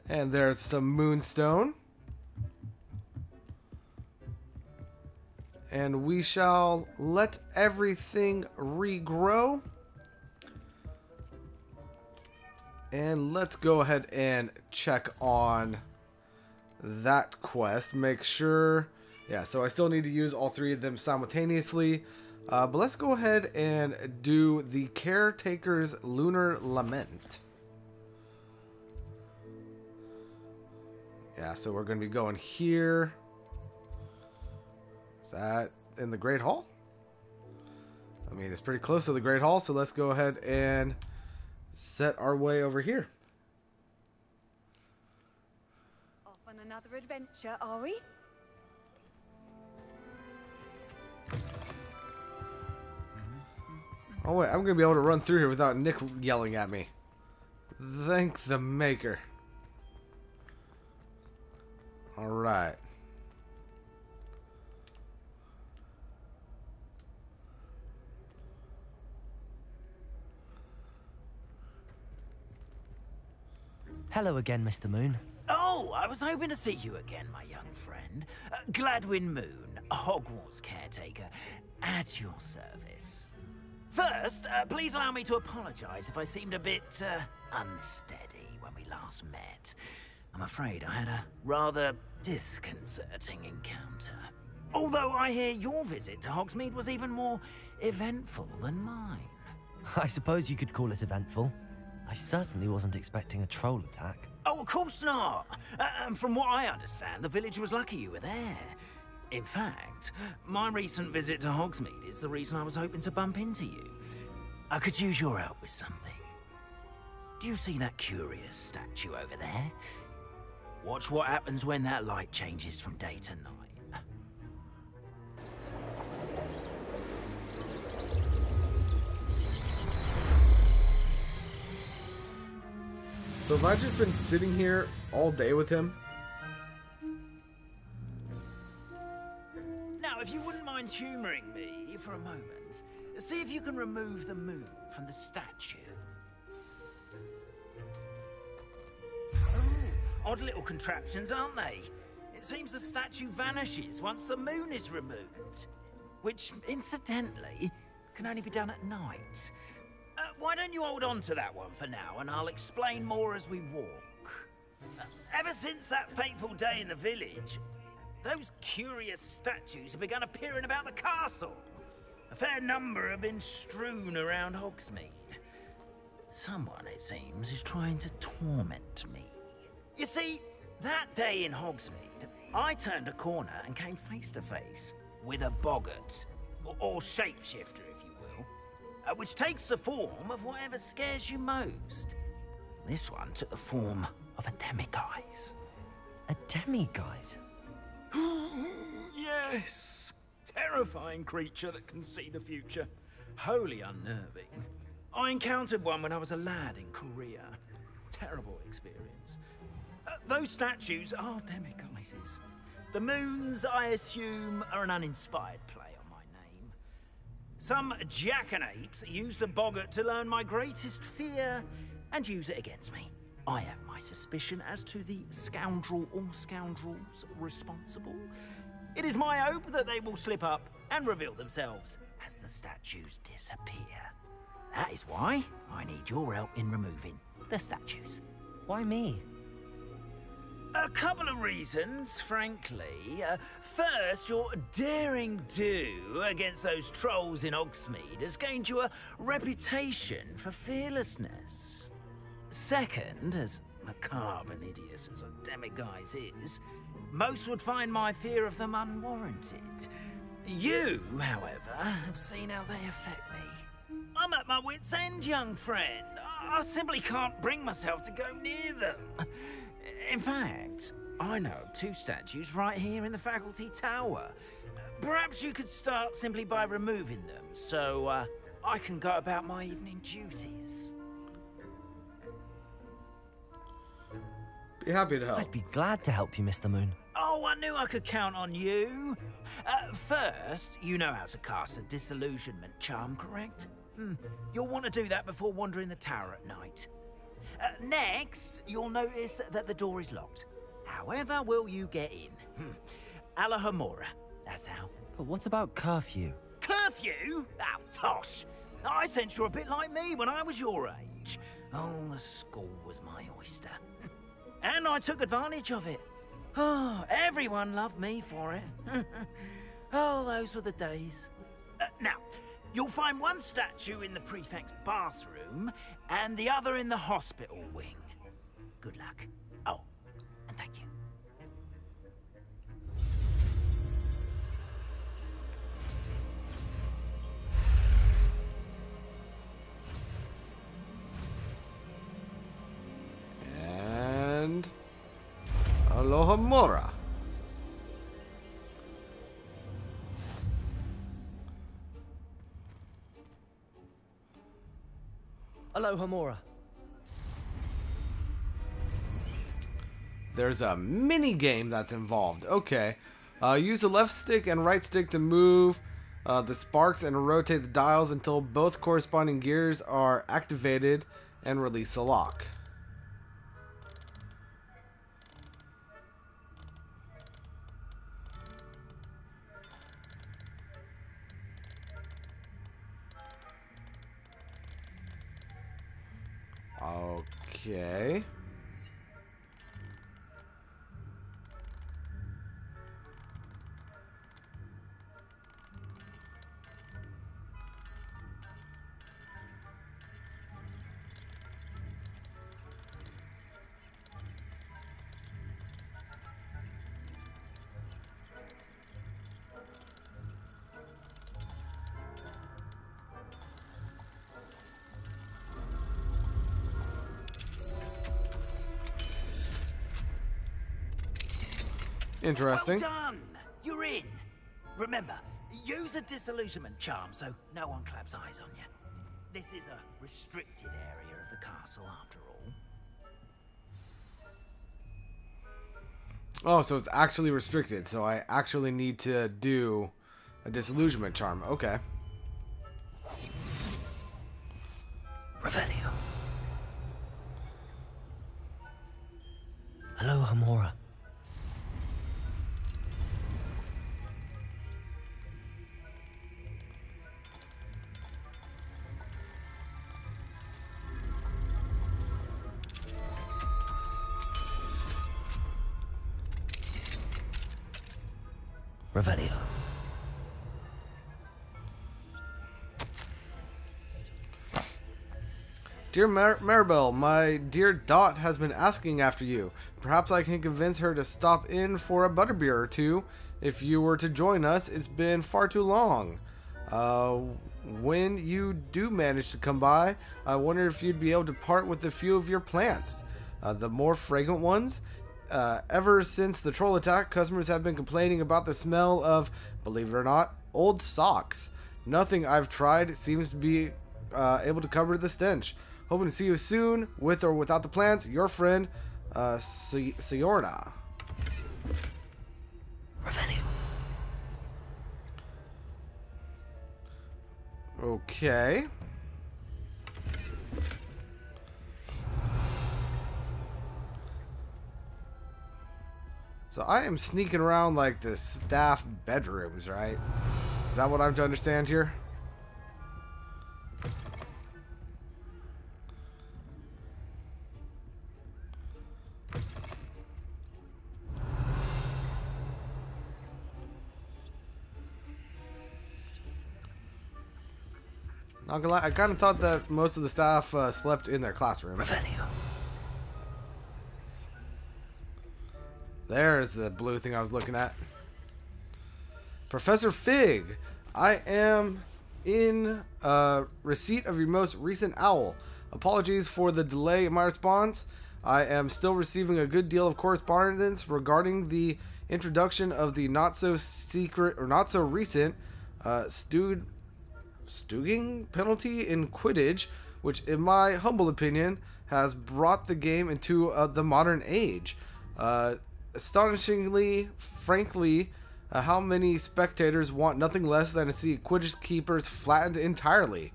And there's some moonstone. And we shall let everything regrow. And let's go ahead and check on that quest. Make sure... Yeah, so I still need to use all 3 of them simultaneously. But let's go ahead and do the Caretaker's Lunar Lament. Yeah, so we're going to be going here. Is that in the Great Hall? I mean, it's pretty close to the Great Hall, so let's go ahead and set our way over here. Off on another adventure, are we? Oh wait, I'm going to be able to run through here without Nick yelling at me. Thank the maker. Alright. Hello again, Mr. Moon. Oh, I was hoping to see you again, my young friend. Gladwin Moon, Hogwarts caretaker, at your service. First, please allow me to apologize if I seemed a bit unsteady when we last met. I'm afraid I had a rather disconcerting encounter. Although I hear your visit to Hogsmeade was even more eventful than mine. I suppose you could call it eventful. I certainly wasn't expecting a troll attack. Oh, of course not. From what I understand, the village was lucky you were there. In fact, my recent visit to Hogsmeade is the reason I was hoping to bump into you. I could use your help with something. Do you see that curious statue over there? Watch what happens when that light changes from day to night. So have I just been sitting here all day with him? Now, if you wouldn't mind humoring me for a moment, see if you can remove the moon from the statue. Odd little contraptions, aren't they? It seems the statue vanishes once the moon is removed. Which, incidentally, can only be done at night. Why don't you hold on to that one for now, and I'll explain more as we walk. Ever since that fateful day in the village, those curious statues have begun appearing about the castle. A fair number have been strewn around Hogsmeade. Someone, it seems, is trying to torment me. You see, that day in Hogsmeade, I turned a corner and came face to face with a boggart, or shapeshifter, if you will, which takes the form of whatever scares you most. This one took the form of a demiguise. A demiguise? Yes! Terrifying creature that can see the future. Wholly unnerving. I encountered one when I was a lad in Korea. Terrible experience. Those statues are demiguises. The moons, I assume, are an uninspired play on my name. Some jackanapes used a boggart to learn my greatest fear and use it against me. I have my suspicion as to the scoundrel or scoundrels responsible. It is my hope that they will slip up and reveal themselves as the statues disappear. That is why I need your help in removing the statues. Why me? A couple of reasons, frankly. First, your daring do against those trolls in Hogsmeade has gained you a reputation for fearlessness. Second, as macabre and hideous as a demiguise is, most would find my fear of them unwarranted. You, however, have seen how they affect me. I'm at my wit's end, young friend. I simply can't bring myself to go near them. In fact, I know of 2 statues right here in the faculty tower. Perhaps you could start simply by removing them, so I can go about my evening duties. Be happy to help. I'd be glad to help you, Mr. Moon. Oh, I knew I could count on you. First, you know how to cast a disillusionment charm, correct? You'll want to do that before wandering the tower at night. Next, you'll notice that the door is locked. However will you get in? Alahomora, that's how. But what about curfew? Curfew? Oh, tosh. I sense you're a bit like me when I was your age. Oh, the school was my oyster. And I took advantage of it. Oh, everyone loved me for it. Oh, those were the days. Now, you'll find one statue in the prefect's bathroom and the other in the hospital wing. Good luck. Oh, and thank you. And Alohomora. Alohomora. There's a mini game that's involved. Okay. Use the left stick and right stick to move the sparks and rotate the dials until both corresponding gears are activated and release the lock. Okay. Interesting. Well done! You're in. Remember, use a disillusionment charm so no one claps eyes on you. This is a restricted area of the castle, after all. Oh, so it's actually restricted, so I actually need to do a disillusionment charm. Okay. Revelio. Alohomora. Revelio. Dear Maribel, my dear Dot has been asking after you. Perhaps I can convince her to stop in for a butterbeer or two. If you were to join us, it's been far too long. When you do manage to come by, I wonder if you'd be able to part with a few of your plants. The more fragrant ones. Ever since the troll attack, customers have been complaining about the smell of, believe it or not, old socks. Nothing I've tried seems to be able to cover the stench. Hoping to see you soon, with or without the plants. Your friend, Siorna. Revelio. Okay. So I am sneaking around like the staff bedrooms, right? Is that what I'm to understand here? Not gonna lie, I kind of thought that most of the staff slept in their classroom. Revelio. There's the blue thing I was looking at. Professor Fig, I am in receipt of your most recent owl. Apologies for the delay in my response. I am still receiving a good deal of correspondence regarding the introduction of the not so secret or not so recent Stuging penalty in Quidditch, which in my humble opinion has brought the game into the modern age. Astonishingly, frankly, how many spectators want nothing less than to see Quidditch keepers flattened entirely.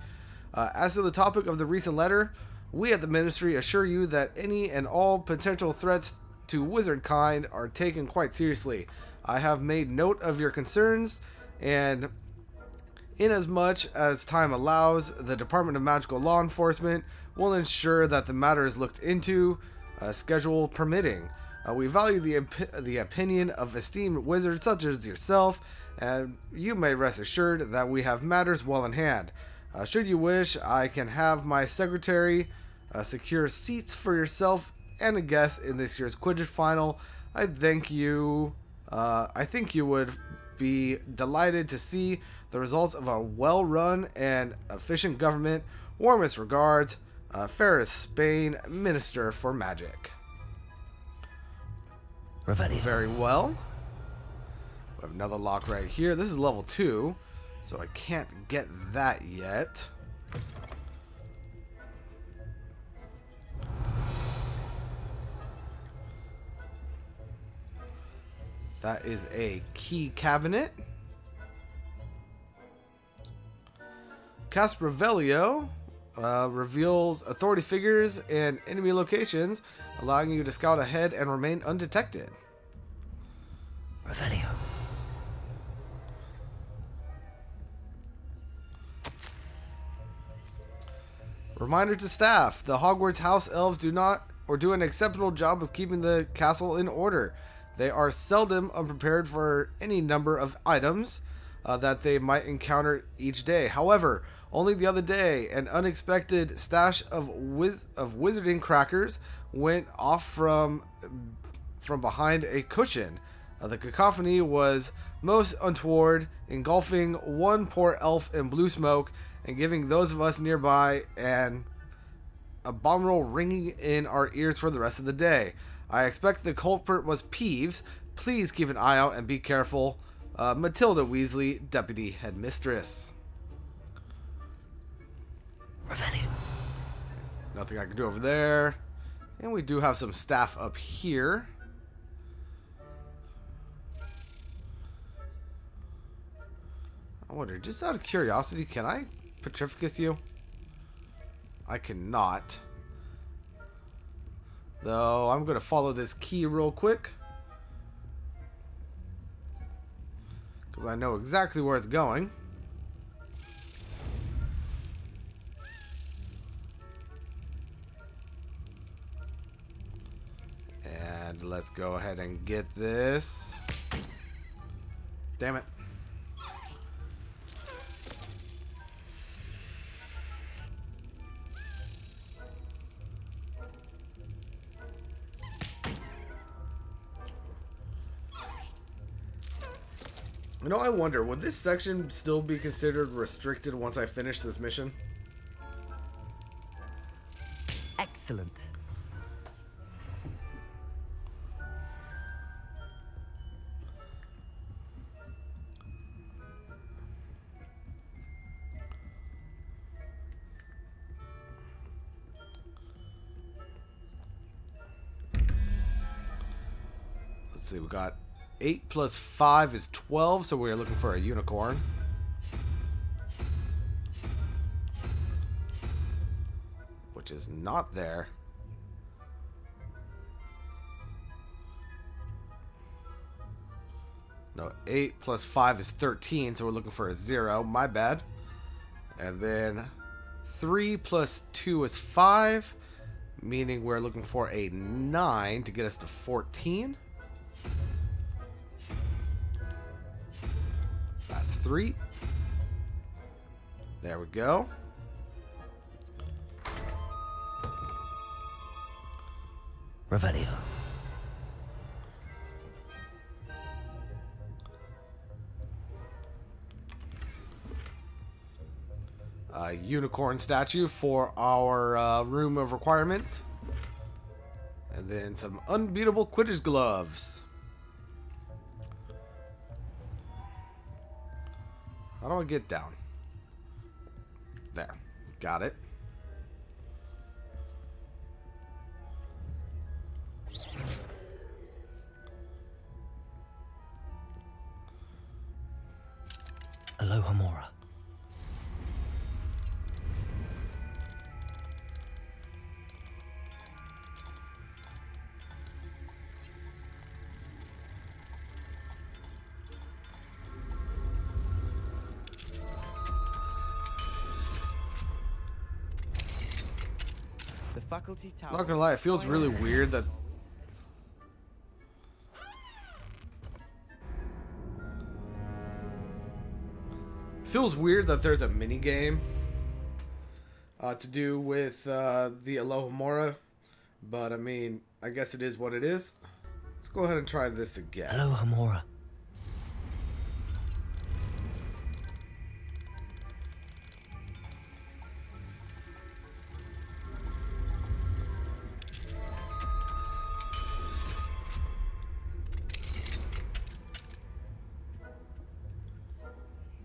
As to the topic of the recent letter, we at the Ministry assure you that any and all potential threats to wizard kind are taken quite seriously. I have made note of your concerns, and inasmuch as time allows, the Department of Magical Law Enforcement will ensure that the matter is looked into, schedule permitting. We value the opinion of esteemed wizards such as yourself, and you may rest assured that we have matters well in hand. Should you wish, I can have my secretary secure seats for yourself and a guest in this year's Quidditch final. I think you would be delighted to see the results of a well-run and efficient government. Warmest regards, Ferris Spain, Minister for Magic. Revelio. Very well. We have another lock right here. This is level 2, so I can't get that yet. That is a key cabinet. Cast Revelio reveals authority figures and enemy locations, allowing you to scout ahead and remain undetected. Revelio. Reminder to staff: the Hogwarts house elves do an exceptional job of keeping the castle in order. They are seldom unprepared for any number of items that they might encounter each day. However, only the other day, an unexpected stash of wizarding crackers went off from behind a cushion. The cacophony was most untoward, engulfing one poor elf in blue smoke and giving those of us nearby an abominable ringing in our ears for the rest of the day. I expect the culprit was Peeves. Please keep an eye out and be careful. Matilda Weasley, Deputy Headmistress. Revelio. Nothing I can do over there. And we do have some staff up here. I wonder, just out of curiosity, can I Petrificus you? I cannot. Though, I'm going to follow this key real quick. Because I know exactly where it's going. And let's go ahead and get this. Damn it. You know, I wonder, would this section still be considered restricted once I finish this mission? Excellent. Let's see, we got 8 plus 5 is 12, so we're looking for a unicorn. Which is not there. No, 8 plus 5 is 13, so we're looking for a 0. My bad. And then 3 plus 2 is 5, meaning we're looking for a 9 to get us to 14. That's 3. There we go. Revelio. Unicorn statue for our room of requirement. And then some unbeatable Quidditch gloves. How do I get down? There. Got it. Aloha Mora. The faculty tower. Not gonna lie, it feels really weird that there's a mini game to do with the Aloha Mora, but I mean, I guess it is what it is. Let's go ahead and try this again. Aloha Mora.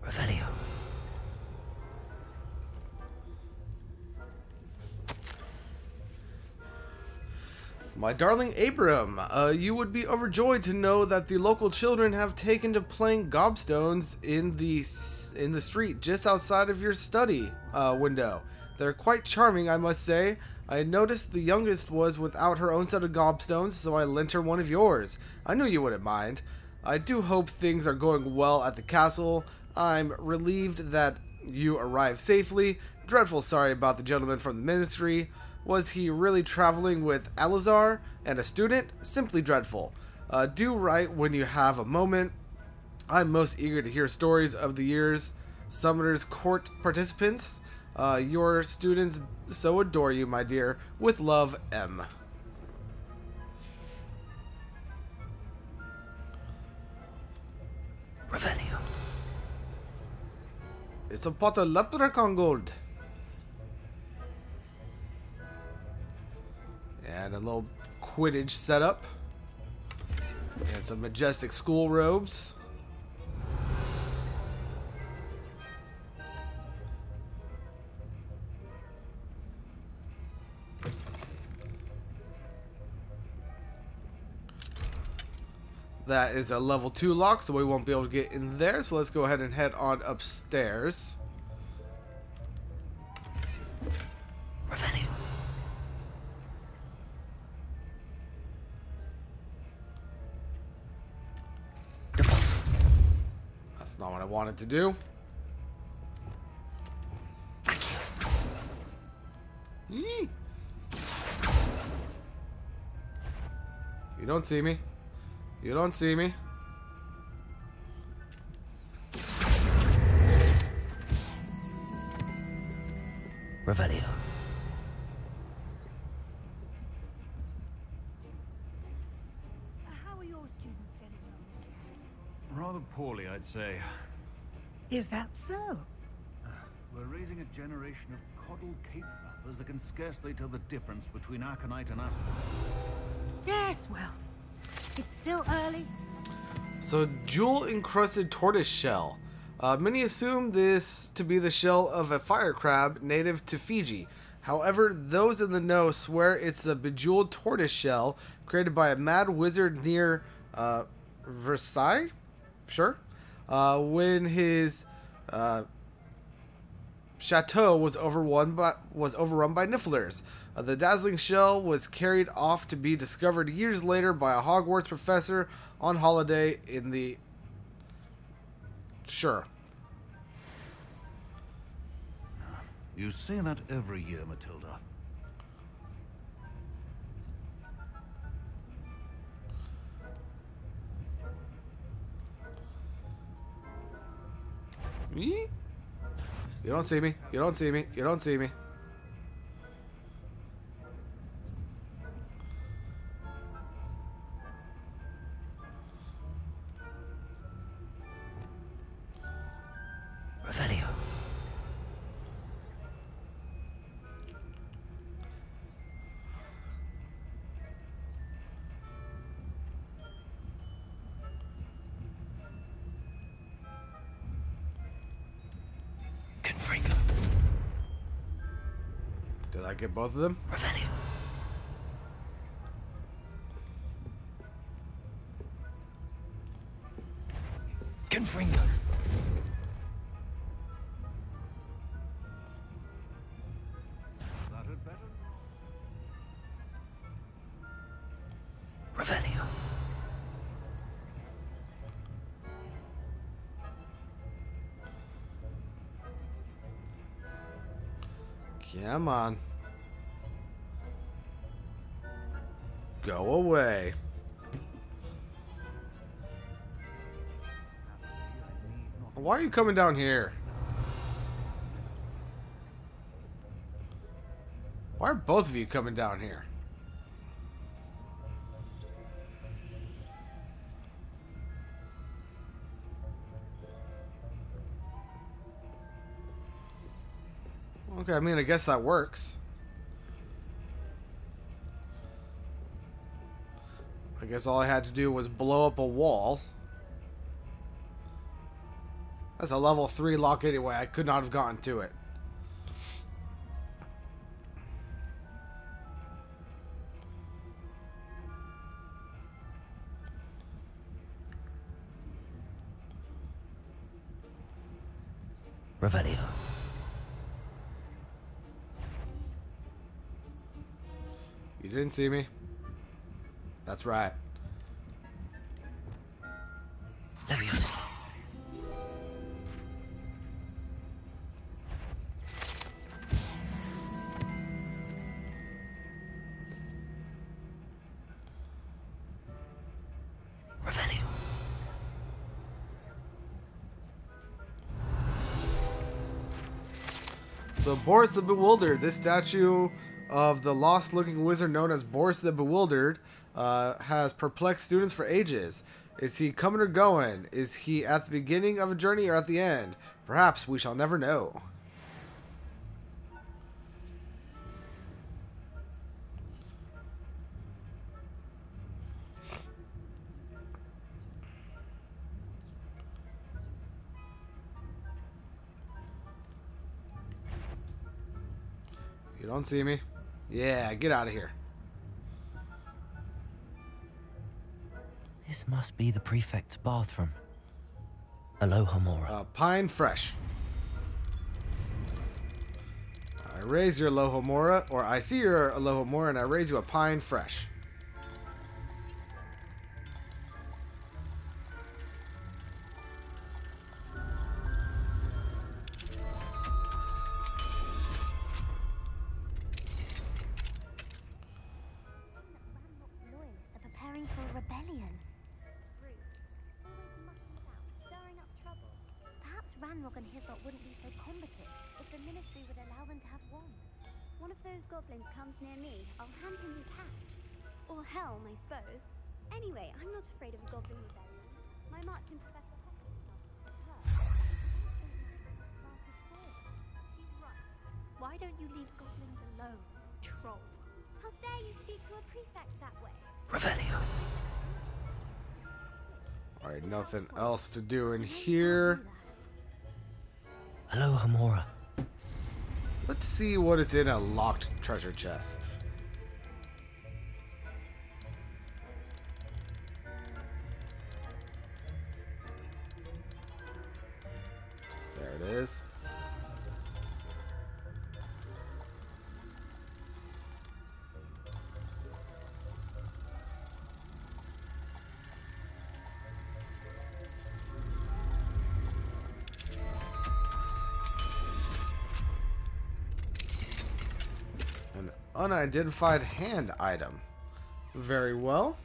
Revelio. My darling Abram, you would be overjoyed to know that the local children have taken to playing gobstones in the street just outside of your study window. They're quite charming, I must say. I noticed the youngest was without her own set of gobstones, so I lent her one of yours. I knew you wouldn't mind. I do hope things are going well at the castle. I'm relieved that you arrived safely. Dreadful sorry about the gentleman from the ministry. Was he really traveling with Alizar and a student? Simply dreadful. Do write when you have a moment. I'm most eager to hear stories of the year's Summoner's Court participants. Your students so adore you, my dear. With love, M. Revelio. It's a pot of leprechaun gold. And a little Quidditch setup. And some majestic school robes. That is a level 2 lock, so we won't be able to get in there. So let's go ahead and head on upstairs. Revelio. Deposit. That's not what I wanted to do. Yee. You don't see me. You don't see me. Revelio. How are your students getting on? Rather poorly, I'd say. Is that so? We're raising a generation of coddled cape flappers that can scarcely tell the difference between aconite and asphalt. Yes, well, it's still early. So, jewel-encrusted tortoise shell. Many assume this to be the shell of a fire crab native to Fiji. However, those in the know swear it's a bejeweled tortoise shell created by a mad wizard near Versailles? Sure. When his chateau was overrun by Nifflers. The dazzling shell was carried off to be discovered years later by a Hogwarts professor on holiday in the... Sure. You say that every year, Matilda. Me? You don't see me. You don't see me. You don't see me. Revelio. Confringo. Did I get both of them? Revelio. Confringo. That had better. Revelio. Come on. Go away. Why are you coming down here? Why are both of you coming down here? Okay, I mean, I guess that works. I guess all I had to do was blow up a wall. That's a level 3 lock anyway. I could not have gotten to it. Revelio. You didn't see me? That's right. Leviosa. Revelio. So Boris the Bewildered, this statue of the lost-looking wizard known as Boris the Bewildered, has perplexed students for ages. Is he coming or going? Is he at the beginning of a journey or at the end? Perhaps we shall never know. You don't see me? Yeah, get out of here. This must be the prefect's bathroom. Alohomora. Pine fresh. I raise your Alohomora, or I see your Alohomora and I raise you a pine fresh. Ranrock and his lot wouldn't be so combative if the Ministry would allow them to have one. One of those goblins comes near me, I'll hand him the catch. Or helm, I suppose. Anyway, I'm not afraid of a goblin rebellion. My marching Professor She's right. Why don't you leave goblins alone, troll? How dare you speak to a prefect that way? Revelio. Alright, nothing else to do in here. Alohomora. Let's see what is in a locked treasure chest. it is. An unidentified hand item. Very well.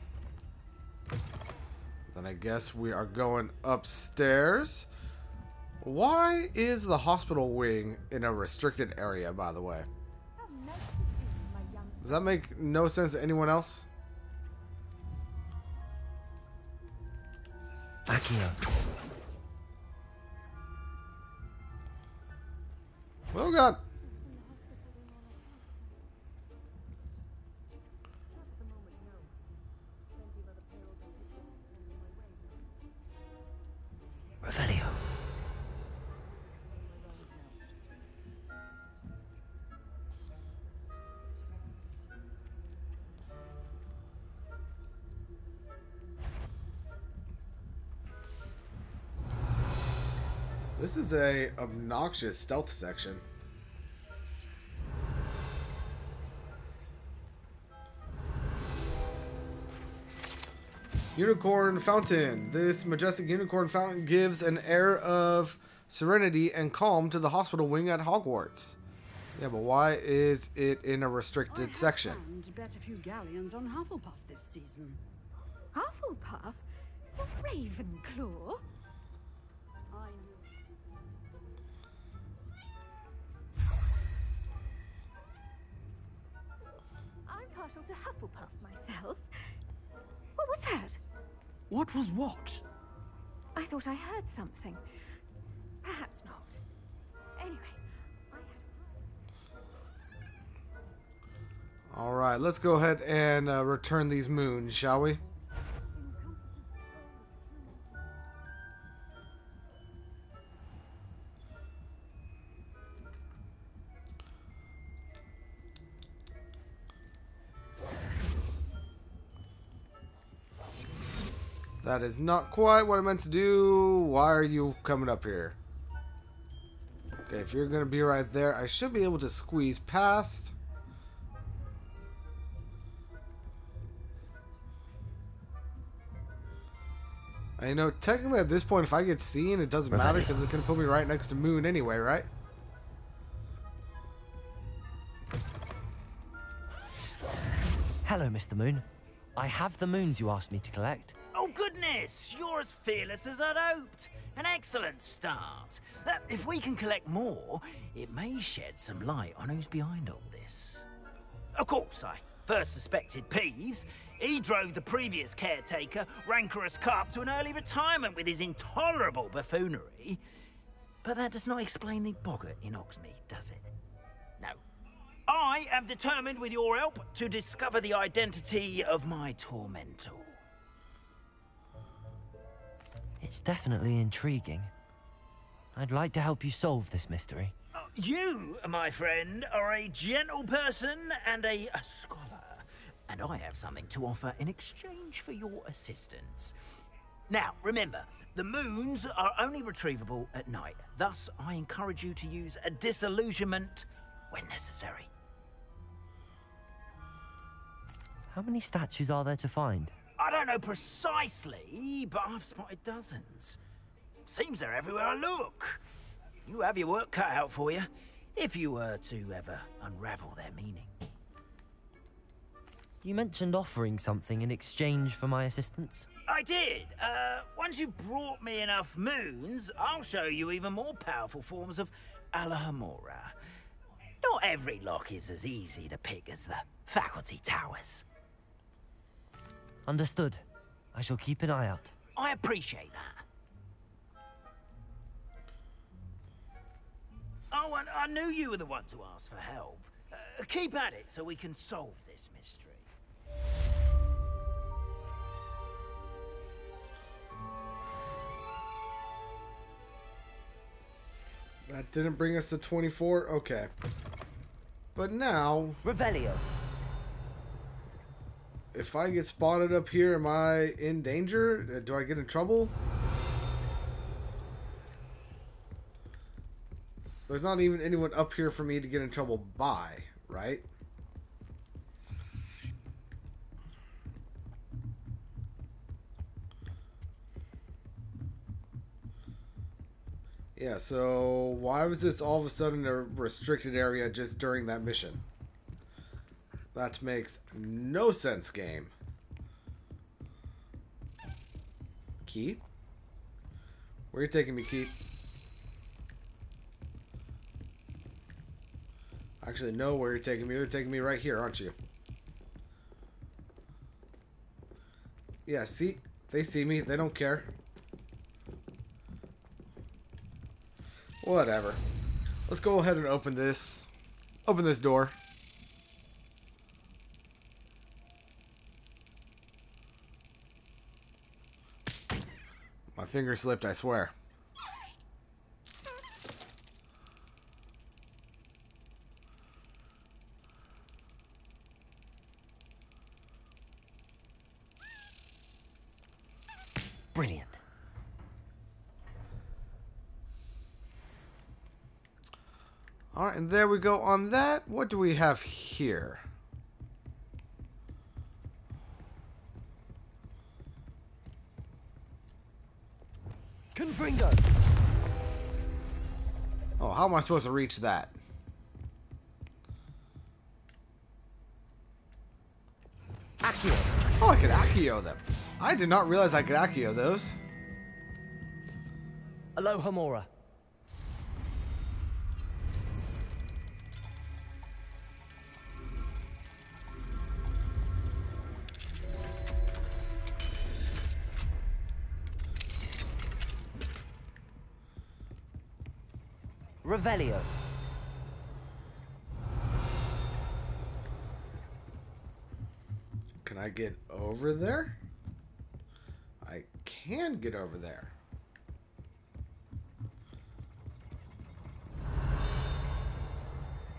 Then I guess we are going upstairs. Why is the hospital wing in a restricted area, by the way? Does that make no sense to anyone else? Back here. Oh god. Revelio. This is a obnoxious stealth section. Unicorn Fountain. This majestic unicorn fountain gives an air of serenity and calm to the hospital wing at Hogwarts. Yeah, but why is it in a restricted section? I bet a few galleons on Hufflepuff this season. Hufflepuff? Ravenclaw? I I'm partial to Hufflepuff myself. What was that? What was what? I thought I heard something. Perhaps not. Anyway, Alright, let's go ahead and return these moons, shall we? That is not quite what I meant to do. Why are you coming up here? Okay, if you're going to be right there, I should be able to squeeze past. I know, technically at this point, if I get seen, it doesn't matter because it's going to put me right next to Moon anyway, right? Hello, Mr. Moon. I have the moons you asked me to collect. Oh, goodness! You're as fearless as I'd hoped. An excellent start. If we can collect more, it may shed some light on who's behind all this. Of course, I first suspected Peeves. He drove the previous caretaker, Rancorous Carp, to an early retirement with his intolerable buffoonery. But that does not explain the boggart in Hogsmeade, does it? No. I am determined, with your help, to discover the identity of my tormentor. It's definitely intriguing. I'd like to help you solve this mystery. You, my friend, are a gentle person and a scholar. And I have something to offer in exchange for your assistance. Now, remember, the moons are only retrievable at night. Thus, I encourage you to use a disillusionment when necessary. How many statues are there to find? I don't know precisely, but I've spotted dozens. Seems they're everywhere I look. You have your work cut out for you, if you were to ever unravel their meaning. You mentioned offering something in exchange for my assistance. I did. Once you've brought me enough moons, I'll show you even more powerful forms of Alohomora. Not every lock is as easy to pick as the faculty towers. Understood. I shall keep an eye out. I appreciate that. Oh, and I knew you were the one to ask for help. Keep at it so we can solve this mystery. That didn't bring us to 24? Okay. But now... Revelio. If I get spotted up here, am I in danger? Do I get in trouble? There's not even anyone up here for me to get in trouble by, right? Yeah, so why was this all of a sudden a restricted area just during that mission? That makes no sense, game. Key? Where are you taking me, Key? Actually, no, where you're taking me. You're taking me right here, aren't you? Yeah, see? They see me. They don't care. Whatever. Let's go ahead and open this. Open this door. My finger slipped, I swear. Brilliant. Alright, and there we go on that. What do we have here? Confringo. Oh, how am I supposed to reach that? Accio. Oh, I could Accio them. I did not realize I could Accio those. Aloha Mora. Revelio. Can I get over there? I can get over there.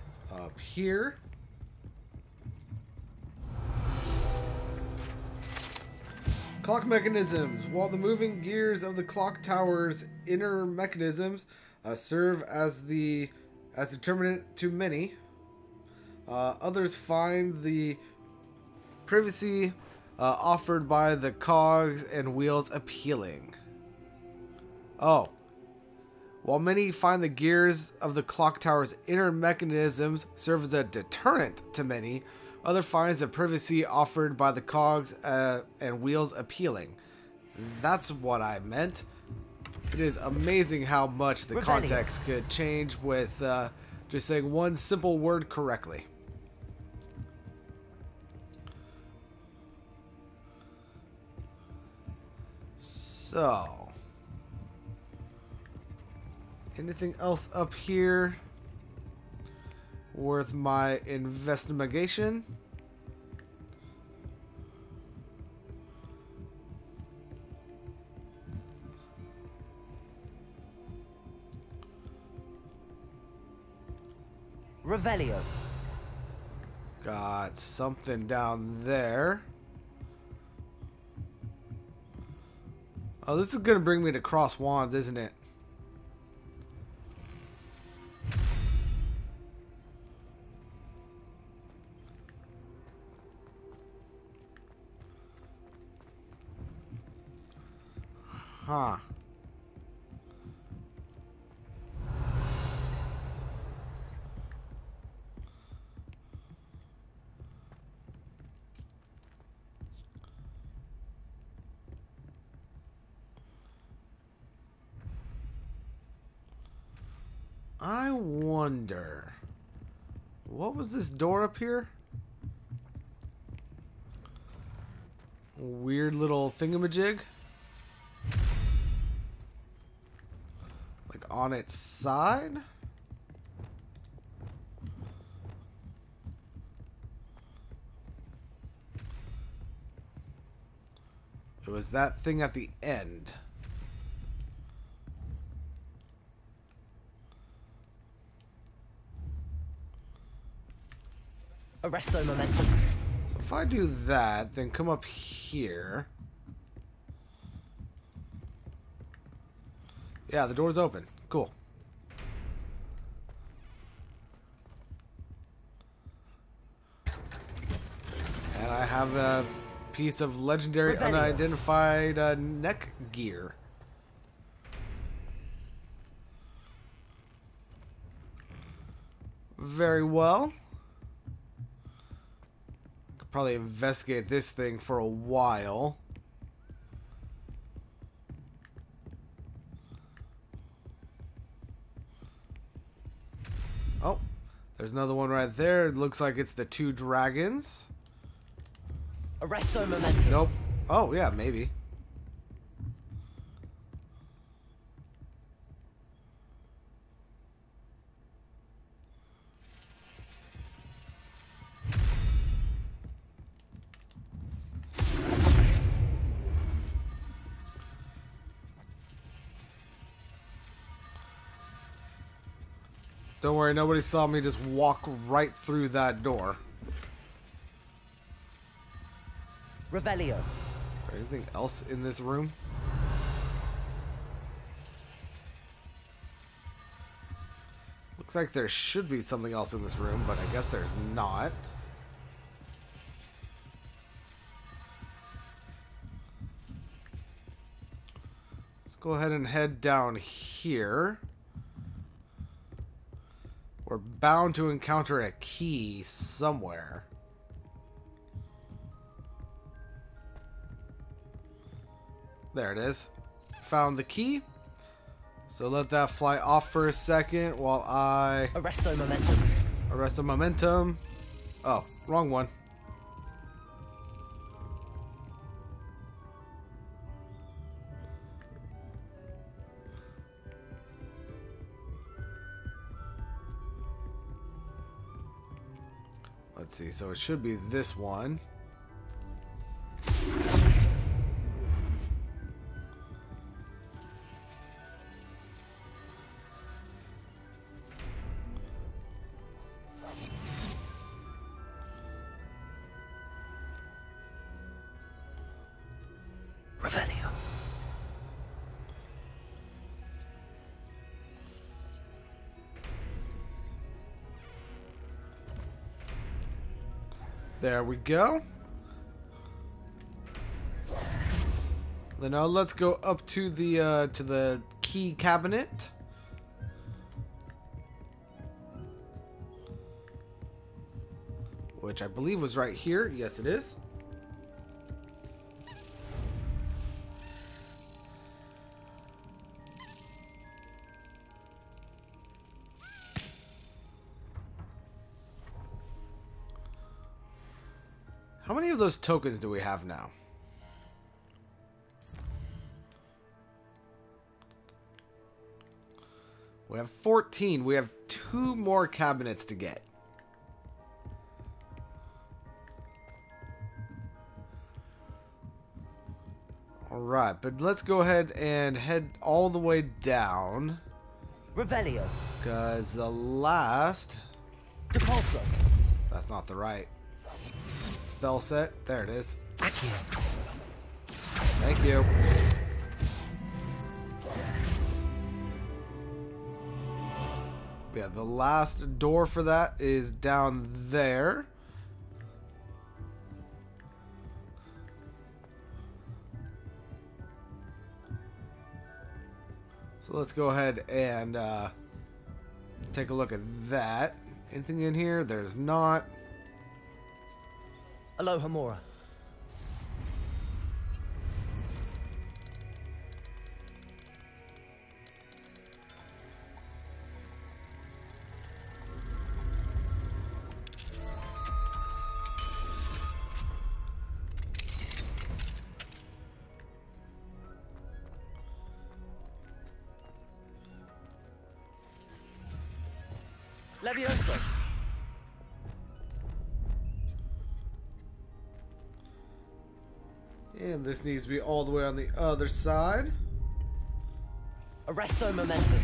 It's up here. Clock mechanisms. While the moving gears of the clock tower's inner mechanisms serve as determinant to many, others find the privacy offered by the cogs and wheels appealing. Oh. While many find the gears of the clock tower's inner mechanisms serve as a deterrent to many, others find the privacy offered by the cogs and wheels appealing. That's what I meant. It is amazing how much the context could change with just saying one simple word correctly. So, anything else up here worth my investigation? Revelio. Got something down there. Oh, this is gonna bring me to Cross Wands, isn't it? Huh. I wonder, what was this door up here? Weird little thingamajig. Like on its side? It was that thing at the end. Arresto momentum. So if I do that, then come up here. Yeah, the door's open. Cool. I have a piece of legendary unidentified neck gear. Very well. Could probably investigate this thing for a while. Oh, there's another one right there. It looks like it's the two dragons. Arresto momentum. Nope. Oh, yeah, maybe. Don't worry, nobody saw me just walk right through that door. Revelio. Is there anything else in this room? Looks like there should be something else in this room, but I guess there's not. Let's go ahead and head down here. We're bound to encounter a key somewhere. There it is. Found the key. So let that fly off for a second while I... Arresto momentum. Arresto momentum. Oh, wrong one. Let's see, so it should be this one. Revelio. There we go. Then now let's go up to the key cabinet. Which I believe was right here. Yes, it is. How many of those tokens do we have now? We have 14. We have 2 more cabinets to get. Alright, but let's go ahead and head all the way down. Revelio. Because the last... Depulso. That's not the right spell set. There it is. Accio. Thank you. Yeah, the last door for that is down there. So let's go ahead and take a look at that. Anything in here? There's not. Aloha Mora. Levioso. And this needs to be all the way on the other side. Arresto momentum.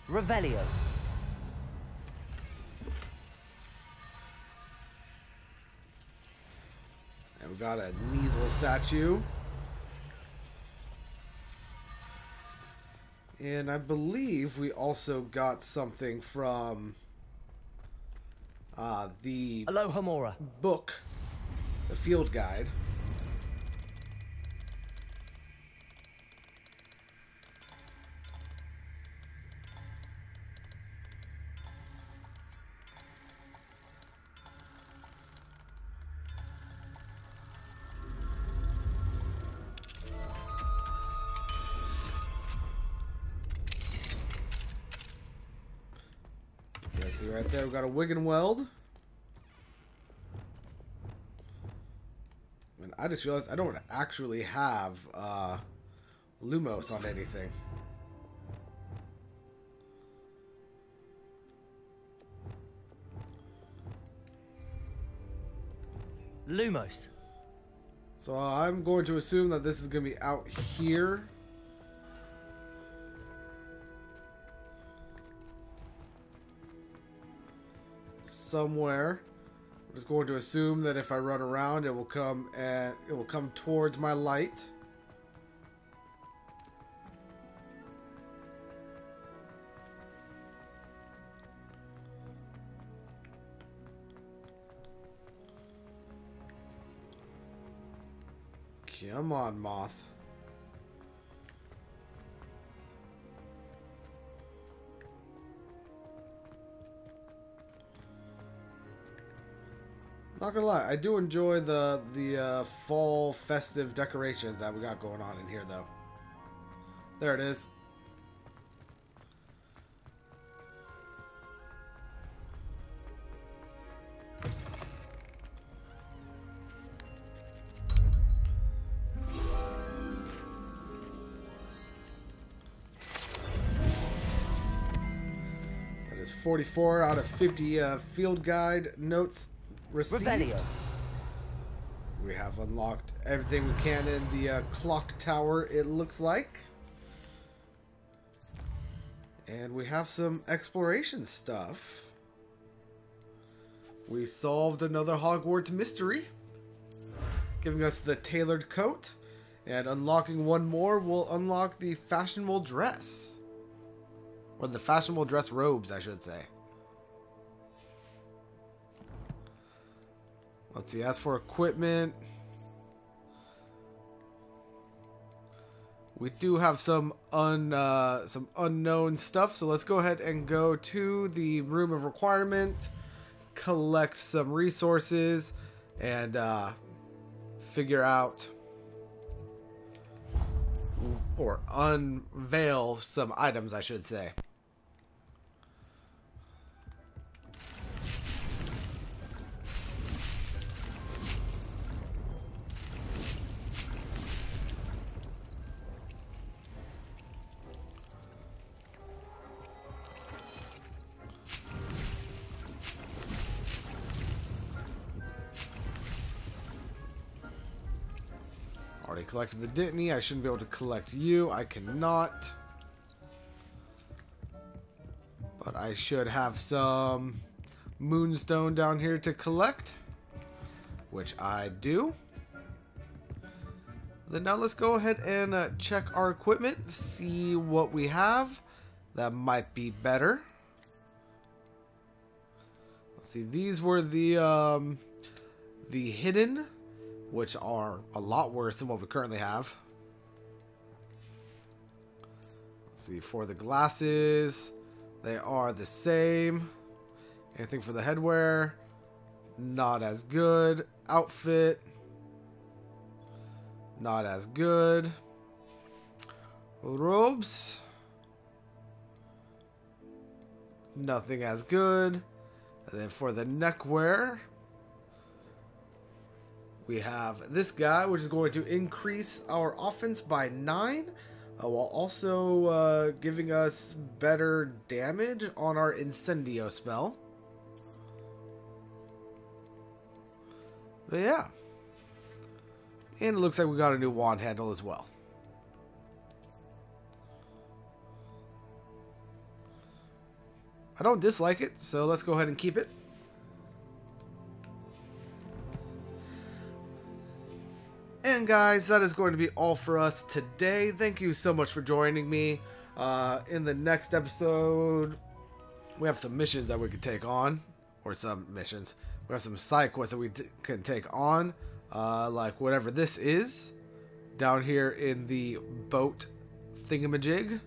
Revelio. And we got a Kneasel statue. And I believe we also got something from the Aloha Mora book, the field guide. Yeah, see right there, we got a wig and weld. And I just realized I don't actually have Lumos on anything. Lumos. So I'm going to assume that this is going to be out here. Somewhere. I'm just going to assume that if I run around, it will come towards my light. Come on, Moth. Not gonna lie, I do enjoy the fall festive decorations that we got going on in here, though. There it is. That is 44 out of 50 field guide notes received. Revelio. We have unlocked everything we can in the clock tower, it looks like. And we have some exploration stuff. We solved another Hogwarts mystery, giving us the tailored coat. And unlocking one more will unlock the fashionable dress. Or the fashionable dress robes, I should say. Let's see, as for equipment, we do have some unknown stuff, so let's go ahead and go to the room of requirement, collect some resources, and figure out or unveil some items, I should say. Already collected the Dittany. I shouldn't be able to collect you. I cannot. But I should have some moonstone down here to collect, which I do. Then now let's go ahead and check our equipment, see what we have that might be better. Let's see, these were the hidden, which are a lot worse than what we currently have. Let's see, for the glasses, they are the same. Anything for the headwear, not as good. Outfit, not as good. Robes, nothing as good. And then for the neckwear, we have this guy, which is going to increase our offense by 9, while also giving us better damage on our Incendio spell. But yeah. And it looks like we got a new wand handle as well. I don't dislike it, so let's go ahead and keep it. And guys, that is going to be all for us today. Thank you so much for joining me. In the next episode, we have some missions that we could take on. Or some missions. We have some side quests that we can take on. Like whatever this is. Down here in the boat thingamajig.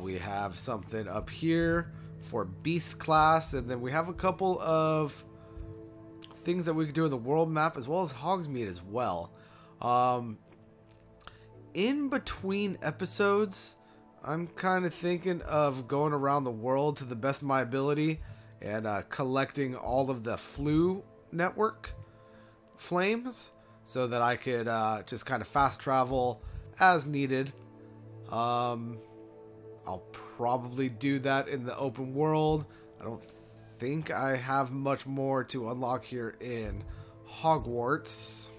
We have something up here for beast class. And then we have a couple of things that we could do in the world map. As well as Hogsmeade as well. In between episodes, I'm kind of thinking of going around the world to the best of my ability and collecting all of the flu network flames so that I could just kind of fast travel as needed. I'll probably do that in the open world. I don't think I have much more to unlock here in Hogwarts,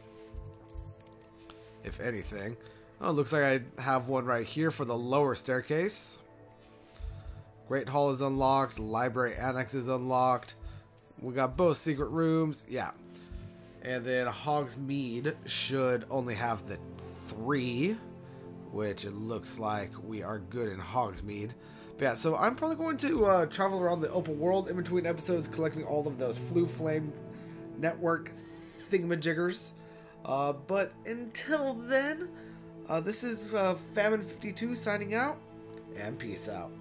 if anything. Oh, it looks like I have one right here for the lower staircase. Great Hall is unlocked. Library Annex is unlocked. We got both secret rooms. Yeah. And then Hogsmeade should only have the 3, which it looks like we are good in Hogsmeade. But yeah, so I'm probably going to travel around the open world in between episodes, collecting all of those Flu Flame Network thingamajiggers. But until then, this is Famine52 signing out, and peace out.